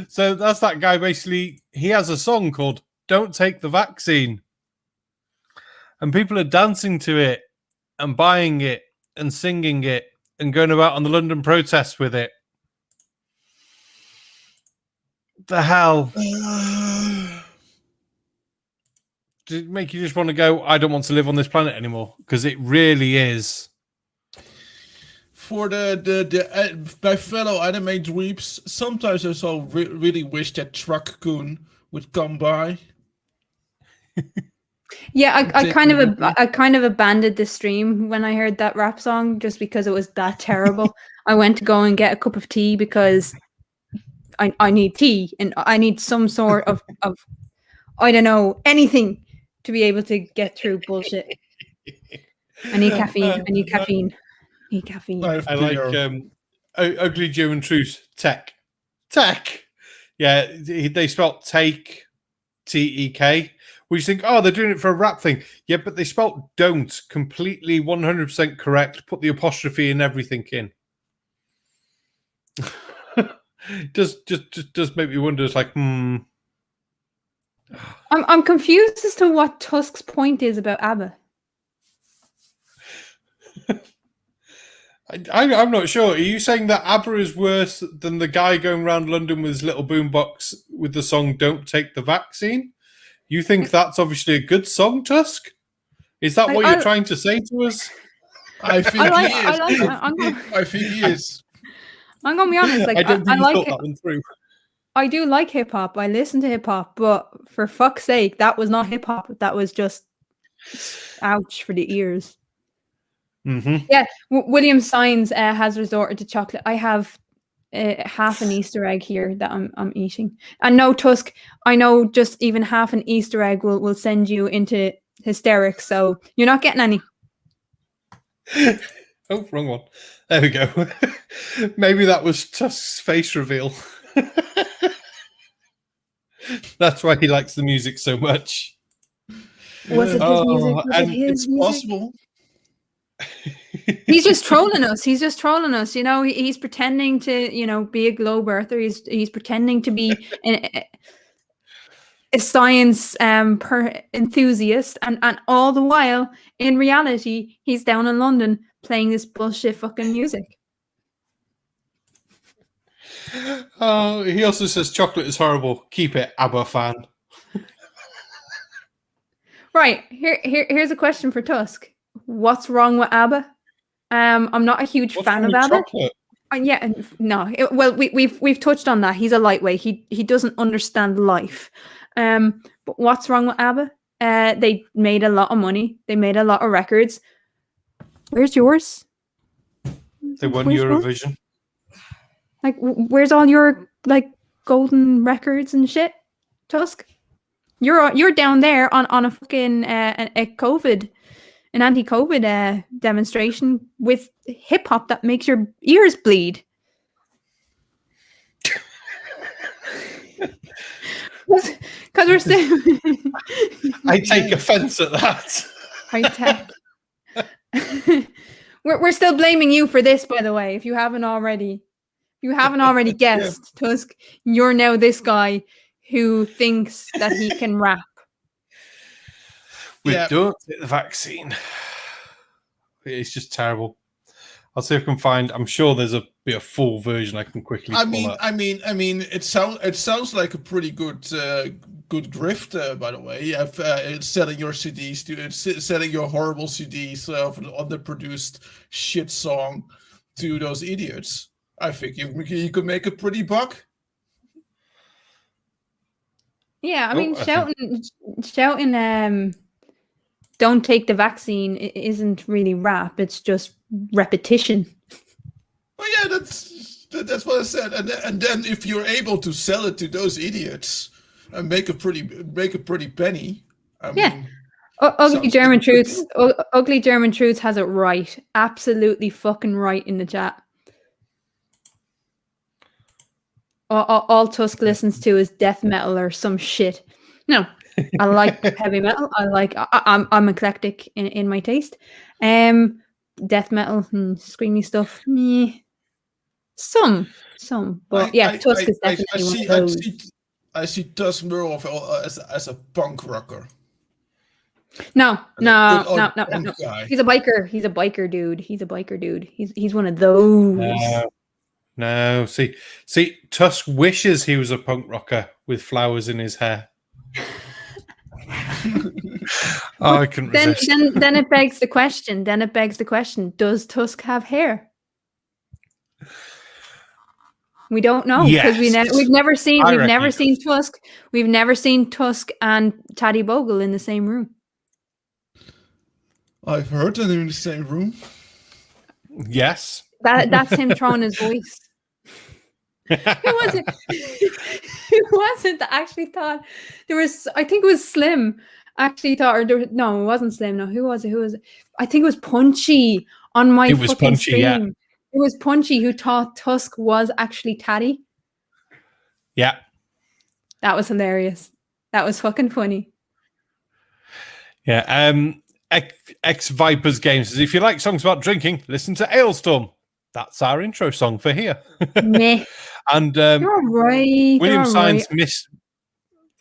So that's that guy. Basically, he has a song called "Don't Take the Vaccine," and people are dancing to it and buying it and singing it and going about on the London protests with it. The hell? Did it make you just want to go, I don't want to live on this planet anymore? Because it really is. For my fellow anime dweeps, sometimes I also really wish that Truck Kun would come by. Yeah, I kind of Definitely. I kind of abandoned the stream when I heard that rap song just because it was that terrible. I went to go and get a cup of tea because I need tea and I need some sort of I don't know, anything to be able to get through bullshit. I need caffeine. I need caffeine. I need caffeine. I have I like beer. Ugly German Truth. Tech. Yeah, they spelled take, TEK. We just think, oh, they're doing it for a rap thing. Yeah, but they spelled don't completely 100% correct. Put the apostrophe and everything in. just make me wonder. It's like, I'm confused as to what Tusk's point is about ABBA. I'm not sure. Are you saying that ABBA is worse than the guy going around London with his little boombox with the song "Don't Take the Vaccine"? You think that's obviously a good song, Tusk? Is that what you're trying to say to us? I think I like- he is. I like it. I think he is. I'm gonna be honest. Like I don't think I you like thought it. that one through. I do like hip hop. I listen to hip hop, but for fuck's sake, that was not hip hop. That was just ouch for the ears. Mm-hmm. Yeah, William Sines has resorted to chocolate. I have half an Easter egg here that I'm eating. And no, Tusk, I know just even half an Easter egg will send you into hysterics. So you're not getting any. Oh, wrong one. There we go. Maybe that was Tusk's face reveal. That's why he likes the music so much. Was it his Oh, music? Was it and his It's music? possible. He's just trolling us. He's just trolling us. You know, he's pretending to, you know, be a globe earther. He's pretending to be a science enthusiast, and all the while, in reality, he's down in London playing this bullshit fucking music. Oh, he also says chocolate is horrible. Keep it, ABBA fan. Right, here's a question for Tusk. What's wrong with ABBA? I'm not a huge What's fan wrong of with ABBA. chocolate? Yeah, no. Well, we've touched on that. He's a lightweight. He doesn't understand life. But what's wrong with ABBA? They made a lot of money. They made a lot of records. Where's yours? They won Where's yours? Eurovision. Like, where's all your like golden records and shit, Tusk? You're down there on a fucking an anti-COVID demonstration with hip hop that makes your ears bleed. Because we're still. I take offense at that. We're still blaming you for this, by the way. If you haven't already guessed, Tusk, you're now this guy who thinks that he can rap. We Yeah. don't take the vaccine. It's just terrible. I'll see if I can find. I'm sure there's be a full version I can quickly. I pull mean, up. it sounds like a pretty good grift. By the way, it's selling your CDs selling your horrible CDs of an underproduced shit song to those idiots. I think you could make a pretty buck. Yeah, I Oh, mean, I shouting, don't take the vaccine isn't really rap. It's just repetition. Well, yeah, that's what I said. And then if you're able to sell it to those idiots and make a pretty penny, I mean, Ugly sounds German like a good Truths. Ugly German Truths has it right. Absolutely fucking right in the chat. All Tusk listens to is death metal or some shit. No, I like heavy metal. I'm eclectic in my taste. Death metal and screamy stuff. Meh. Some, but yeah, Tusk is definitely one of those. I see Tusk more as a punk rocker. No. Guy. He's a biker. He's a biker dude. He's one of those. No. See, Tusk wishes he was a punk rocker with flowers in his hair. I couldn't resist. Then it begs the question. Does Tusk have hair? We don't know because Yes. we've never seen I reckon Tusk. We've never seen Tusk and Taddy Bogle in the same room. I've heard that in the same room. Yes. That's him throwing his voice. Who was it? Who was it that actually thought there was? I think it was Slim. Actually thought, or no, it wasn't Slim. No, who was it? Who was it? I think it was Punchy on my It was fucking Punchy, stream. yeah. It was Punchy who thought Tusk was actually Taddy. Yeah. That was hilarious. That was fucking funny. Yeah. X Vipers Games says, if you like songs about drinking, listen to Ailstorm. That's our intro song for here. Meh. And You're all right. William You're all Signs right. miss.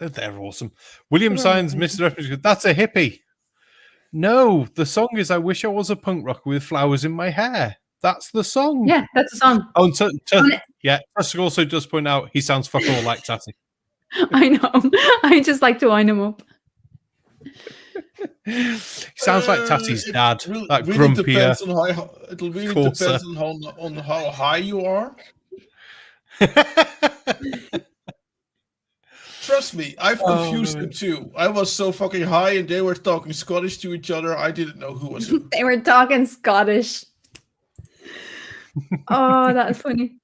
They're awesome. William They're Signs amazing. missed the reference. That's a hippie. No, the song is "I Wish I Was a Punk Rocker with Flowers in My Hair." That's the song. Yeah, that's a song. Oh, and On it- yeah. Tusk also does point out he sounds fuck all like Tatty. I know. I just like to wind him up. He sounds like Tatty's It dad. really, That really grumpier. depends on how. It really coarser. depends on how high you are. Trust me, I've confused no. them too. I was so fucking high, and they were talking Scottish to each other. I didn't know who was who. They were talking Scottish. Oh, that's funny.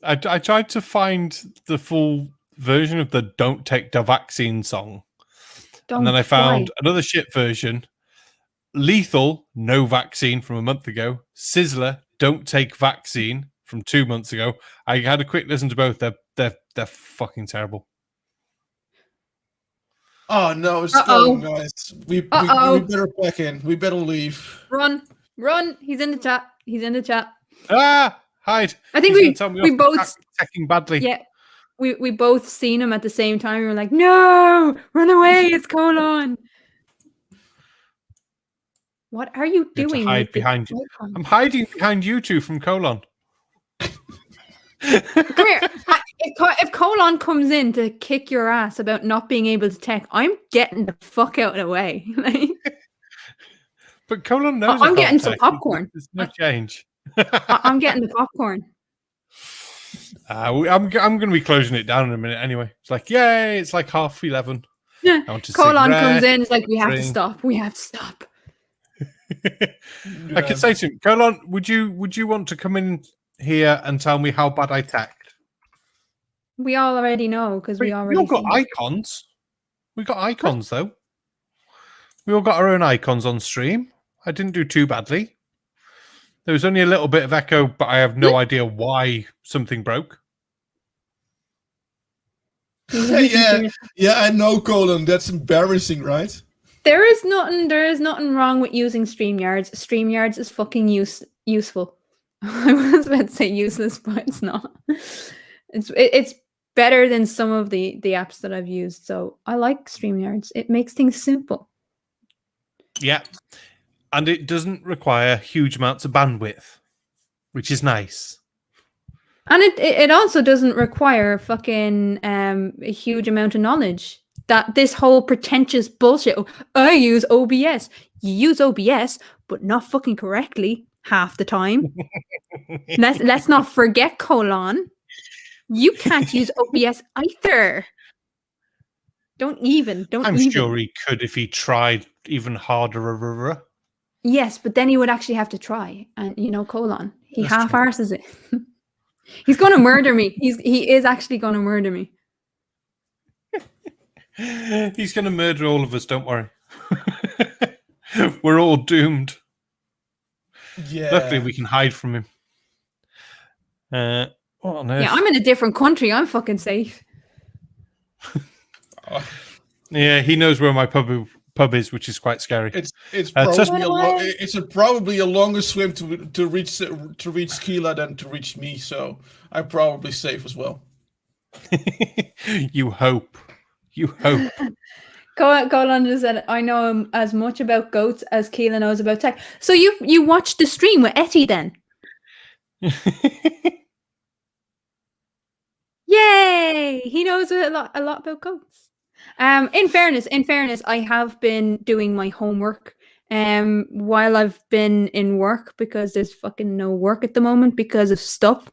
I tried to find the full version of the "Don't Take the Vaccine" song, Don't and then I found cry. another shit version. Lethal, no vaccine from a month ago. Sizzler, don't take vaccine from 2 months ago. I had a quick listen to both. They're fucking terrible. Oh no, it's Uh-oh. going, guys. We Uh-oh. better back in. We better leave. Run. He's in the chat. He's in the chat. Ah, hide. I think He's gonna tell me we off for both attacking badly. yeah. We both seen him at the same time. We were like, no, run away, it's Colon. What are you You have to doing? hide with the behind you. icon? I'm hiding behind you two from Colon. Come here. If Colon comes in to kick your ass about not being able to tech, I'm getting the fuck out of the way. Like, But Colon knows. I'm I can't getting some tech. popcorn. There's no change. I'm getting the popcorn. I'm going to be closing it down in a minute anyway. It's like, yay, it's like 11:30. Yeah. I want a Colon comes cigarette. in, it's like, we have to drink. stop. We have to stop. I could say to him, Colon, would you want to come in here and tell me how bad I tacked? We all already know because we already all got seen it. icons. We got icons though. We all got our own icons on stream. I didn't do too badly. There was only a little bit of echo, but I have no idea why something broke. Yeah, I know, Colin. That's embarrassing, right? There is nothing wrong with using StreamYards. StreamYards is fucking useful. I was about to say useless, but it's not. It's better than some of the apps that I've used. So I like StreamYards. It makes things simple. Yeah. And it doesn't require huge amounts of bandwidth, which is nice. And it also doesn't require fucking a huge amount of knowledge. That this whole pretentious bullshit. Oh, I use OBS. You use OBS, but not fucking correctly half the time. Let's not forget, Colon. You can't use OBS either. I'm sure he could if he tried even harder. Yes, but then he would actually have to try. And Colon, he That's half true. arses it. He's going to murder me. He is actually going to murder me. He's going to murder all of us, don't worry. We're all doomed. Yeah. Luckily, we can hide from him. What on earth? Yeah, I'm in a different country. I'm fucking safe. Yeah, he knows where my pub is, which is quite scary. It's just- probably a longer swim to reach Skila than to reach me, so I'm probably safe as well. You hope. You hope. Colin just said, I know as much about goats as Keela knows about tech. So you watched the stream with Etty then? Yay! He knows a lot about goats. In fairness, I have been doing my homework while I've been in work because there's fucking no work at the moment because of stuff.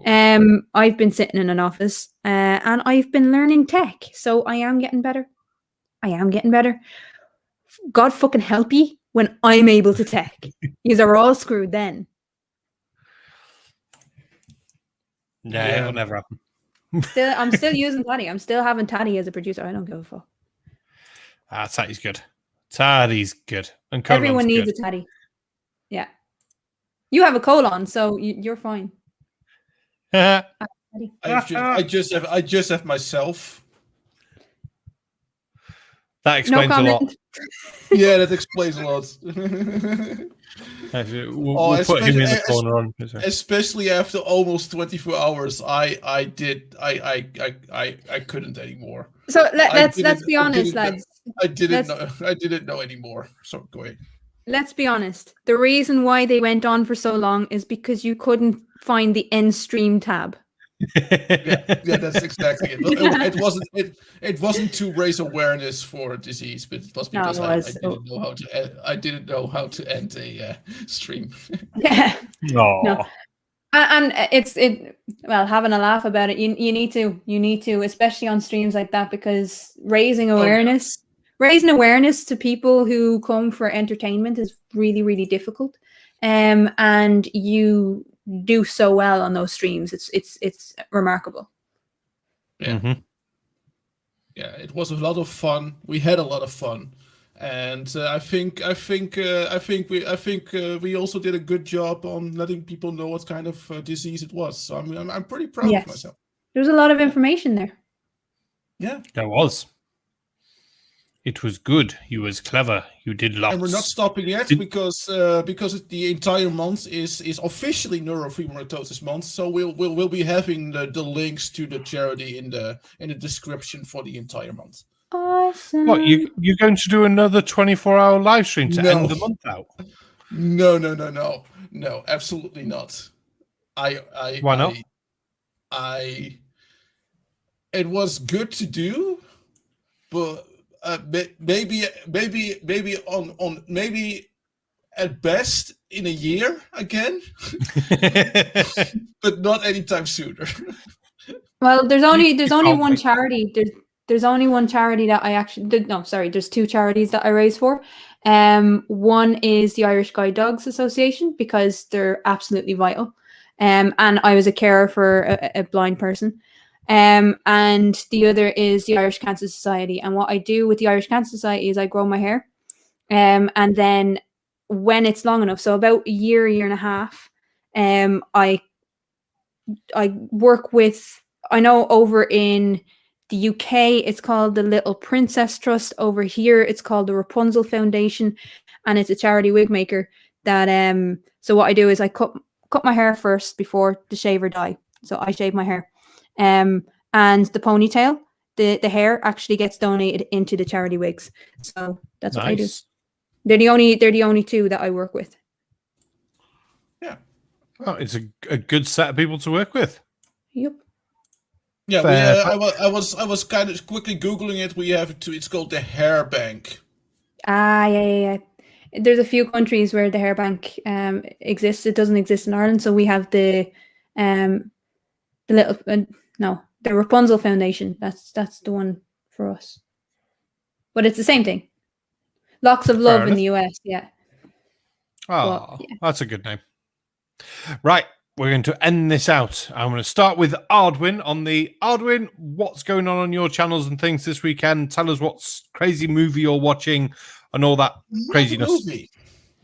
I've been sitting in an office and I've been learning tech, so I am getting better. God fucking help ye when I'm able to tech. You are all screwed then. Nah, Yeah. it'll never happen. I'm still using Taddy. I'm still having Taddy as a producer. I don't give a fuck. Taddy's good. Taddy's good. And Colon's Everyone needs good. a Taddy. Yeah. You have a colon, so you're fine. Taddy. I just have myself. That explains a lot. Yeah, that explains a lot. We'll put him in the corner on. Especially after almost 24 hours, I couldn't anymore. So let's be honest, lads. I didn't know anymore. So go ahead. Let's be honest. The reason why they went on for so long is because you couldn't find the end stream tab. Yeah, that's exactly it. It wasn't to raise awareness for a disease, but it was because I didn't know how to end a stream. Yeah. No. And well, having a laugh about it, you need to, especially on streams like that, because raising awareness to people who come for entertainment is really, really difficult. And you do so well on those streams. It's remarkable. Yeah. Mm-hmm. Yeah, it was a lot of fun. We had a lot of fun. And I think we also did a good job on letting people know what kind of disease it was. So I'm pretty proud of myself. There's a lot of information there. Yeah, there was. It was good. You was clever. You did lots. And we're not stopping yet because the entire month is officially Neurofibromatosis month. So we'll be having the links to the charity in the description for the entire month. Awesome. What, you're going to do another 24-hour live stream to end the month out? No, absolutely not. Why not? It was good to do, but maybe at best in a year again, but not anytime sooner. Well, there's only one charity. There's only one charity that I actually did. No, sorry. There's two charities that I raise for. One is the Irish Guide Dogs Association, because they're absolutely vital. And I was a carer for a blind person. And the other is the Irish Cancer Society. And what I do with the Irish Cancer Society is I grow my hair. And then when it's long enough, so about a year and a half, I work with, I know over in the UK, it's called the Little Princess Trust. Over here, it's called the Rapunzel Foundation, and it's a charity wig maker. That so what I do is I cut my hair first before the shave or dye. So I shave my hair, and the ponytail, the hair actually gets donated into the charity wigs. So that's what I do. They're the only two that I work with. Yeah, well, it's a good set of people to work with. Yep. Yeah, I was kind of quickly Googling it. We have it too. It's called the Hair Bank. Yeah. There's a few countries where the hair bank exists. It doesn't exist in Ireland, so we have the Rapunzel Foundation. That's the one for us. But it's the same thing. Lots of love in the US, yeah. Oh, that's a good name. Right. We're going to end this out. I'm going to start with Ardwin. Ardwin, what's going on your channels and things this weekend? Tell us what crazy movie you're watching and all that craziness. Movie.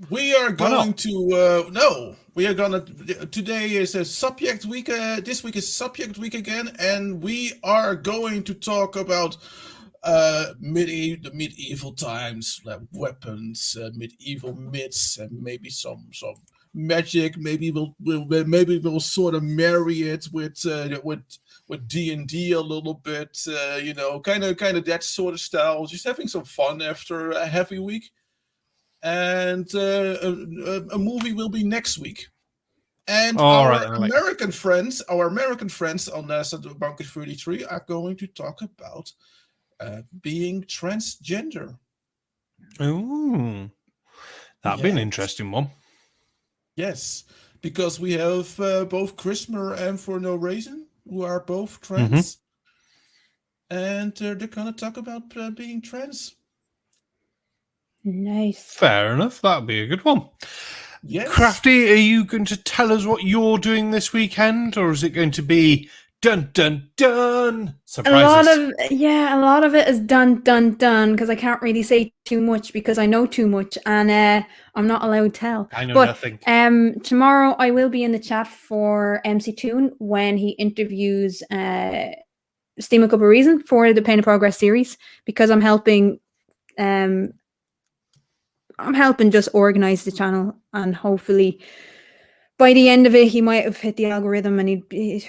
We are going to today is a subject week. This week is subject week again, and we are going to talk about the medieval times, like weapons, medieval myths, and maybe some magic. Maybe we'll sort of marry it with D&D a little bit, kind of that sort of style. Just having some fun after a heavy week. And a movie will be next week. And our American friends on Banket 33 are going to talk about being transgender. Ooh, that'd be an interesting one. Yes, because we have both Chrismer and For No Reason, who are both trans. And they're going to talk about being trans. Nice. Fair enough. That'll be a good one. Yes. Crafty, are you going to tell us what you're doing this weekend, or is it going to be dun dun dun surprises? A lot of it is done because I can't really say too much because I know too much and I'm not allowed to tell. I know But nothing. tomorrow I will be in the chat for MC Toon when he interviews Steam a Cup of Reason for the Pain of Progress series, because I'm helping just organize the channel, and hopefully by the end of it, he might have hit the algorithm and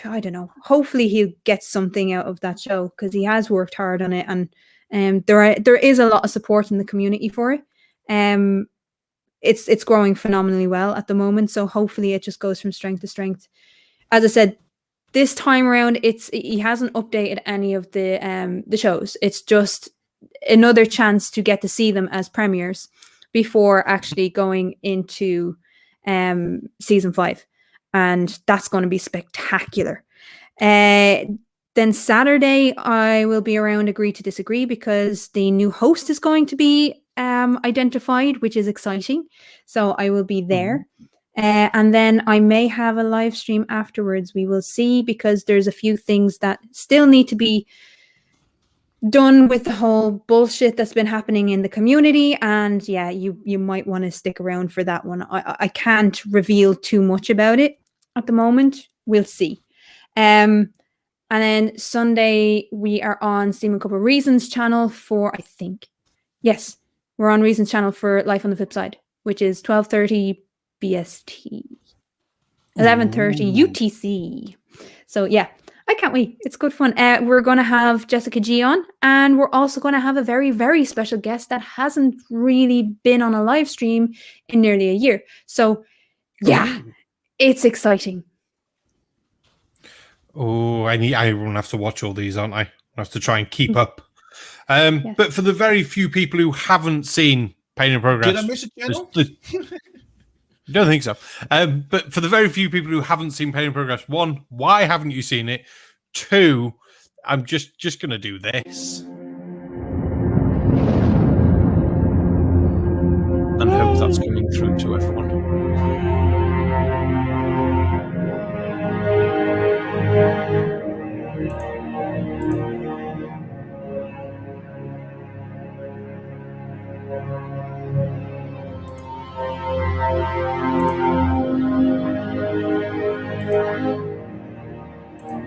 I don't know, hopefully he'll get something out of that show because he has worked hard on it, and there is a lot of support in the community for it. It's growing phenomenally well at the moment, so hopefully it just goes from strength to strength. As I said, this time around, he hasn't updated any of the shows. It's just another chance to get to see them as premieres before actually going into season 5, and that's going to be spectacular. Then Saturday I will be around Agree to Disagree because the new host is going to be identified, which is exciting, so I will be there. And then I may have a live stream afterwards. We will see, because there's a few things that still need to be done with the whole bullshit that's been happening in the community, and yeah, you might want to stick around for that one. I can't reveal too much about it at the moment. We'll see. And then Sunday we are on Steam a Cup of Reason's channel for, I think, yes, we're on Reason's channel for Life on the Flip Side, which is 12:30 BST, 11:30 UTC. So yeah, I can't wait. It's good fun. We're going to have Jessica G on, and we're also going to have a very, very special guest that hasn't really been on a live stream in nearly a year. So yeah, it's exciting. Oh, I won't have to watch all these, aren't I? I have to try and keep up. But for the very few people who haven't seen Pain and Progress, did I miss a channel? I don't think so. But for the very few people who haven't seen Pain and Progress, 1, why haven't you seen it? 2, I'm just going to do this. And hope that's coming through to everyone.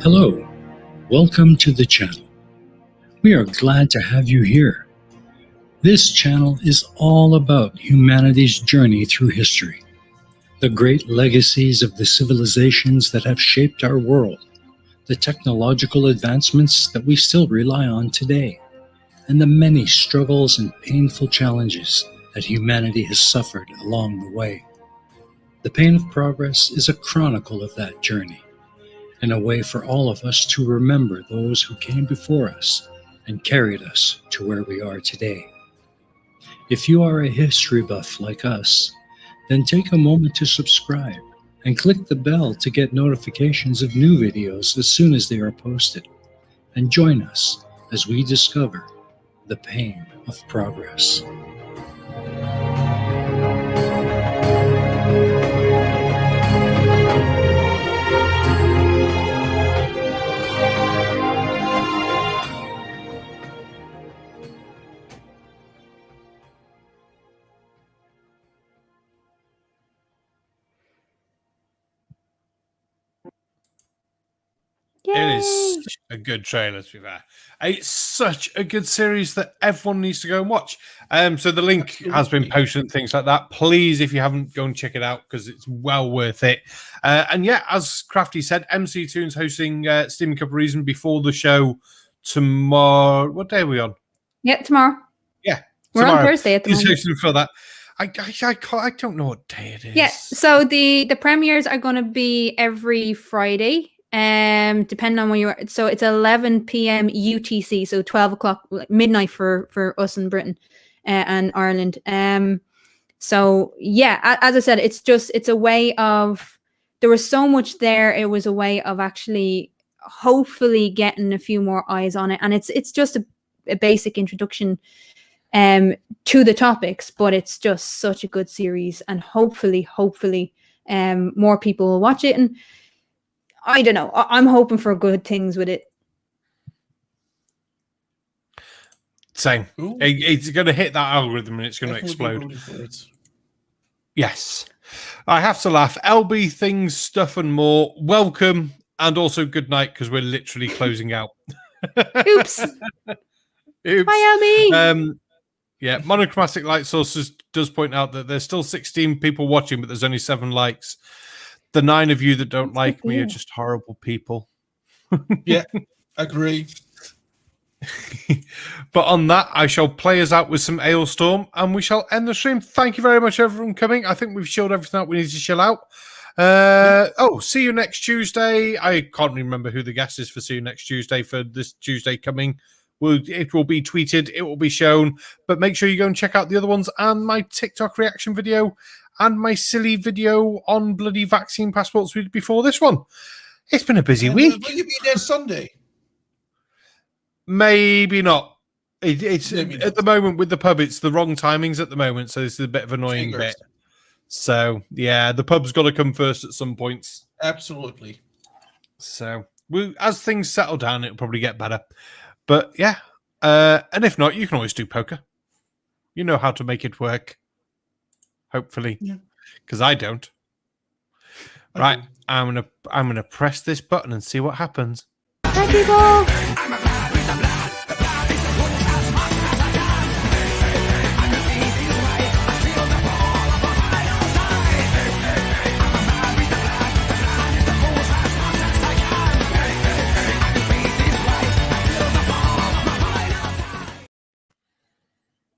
Hello, welcome to the channel. We are glad to have you here. This channel is all about humanity's journey through history, the great legacies of the civilizations that have shaped our world, the technological advancements that we still rely on today, and the many struggles and painful challenges that humanity has suffered along the way. The Pain of Progress is a chronicle of that journey, and a way for all of us to remember those who came before us and carried us to where we are today. If you are a history buff like us, then take a moment to subscribe and click the bell to get notifications of new videos as soon as they are posted, and join us as we discover the pain of progress. It is such a good trailer, to be fair. It's such a good series that everyone needs to go and watch. So the link has been posted and things like that. Please, if you haven't, go and check it out because it's well worth it. And yeah, as Crafty said, MC Toon's hosting Steam a Cup of Reason before the show tomorrow. What day are we on? Yeah, tomorrow. Yeah, we're on Thursday at the moment. He's hosting for that. I don't know what day it is. Yeah, so the premieres are going to be every Friday. Depending on where you are. So it's 11 p.m. UTC, so 12 o'clock, midnight for us in Britain and Ireland. So yeah, as I said, it's a way of, there was so much there. It was a way of actually hopefully getting a few more eyes on it. And it's just a basic introduction to the topics, but it's just such a good series, and hopefully more people will watch it. And I don't know, I'm hoping for good things with it. Same. Cool. It's going to hit that algorithm and it's going to Definitely explode. rooting for it. Yes. I have to laugh. LB, things, stuff, and more. Welcome, and also good night, because we're literally closing out. Oops. Oops. Bye, Elby. Yeah, Monochromatic Light Sources does point out that there's still 16 people watching, but there's only 7 likes. The 9 of you that don't like me are just horrible people. Yeah, agree. But on that, I shall play us out with some Ailstorm, and we shall end the stream. Thank you very much, everyone, coming. I think we've chilled everything out we need to chill out. See you next Tuesday. I can't remember who the guest is for See You Next Tuesday for this Tuesday coming. It will be tweeted, it will be shown, but make sure you go and check out the other ones and my TikTok reaction video and my silly video on bloody vaccine passports before this one. It's been a busy week. Will you be there Sunday? Maybe not. It's Maybe not. at the moment with the pub, it's the wrong timings at the moment, so this is a bit of an annoying Fingers. bit. So yeah, the pub's got to come first at some points. Absolutely. So as things settle down, it'll probably get better. But yeah, and if not, you can always do poker. You know how to make it work. Hopefully, because I don't. Right, I'm gonna press this button and see what happens. Bye, people. I'm a fly with a fly.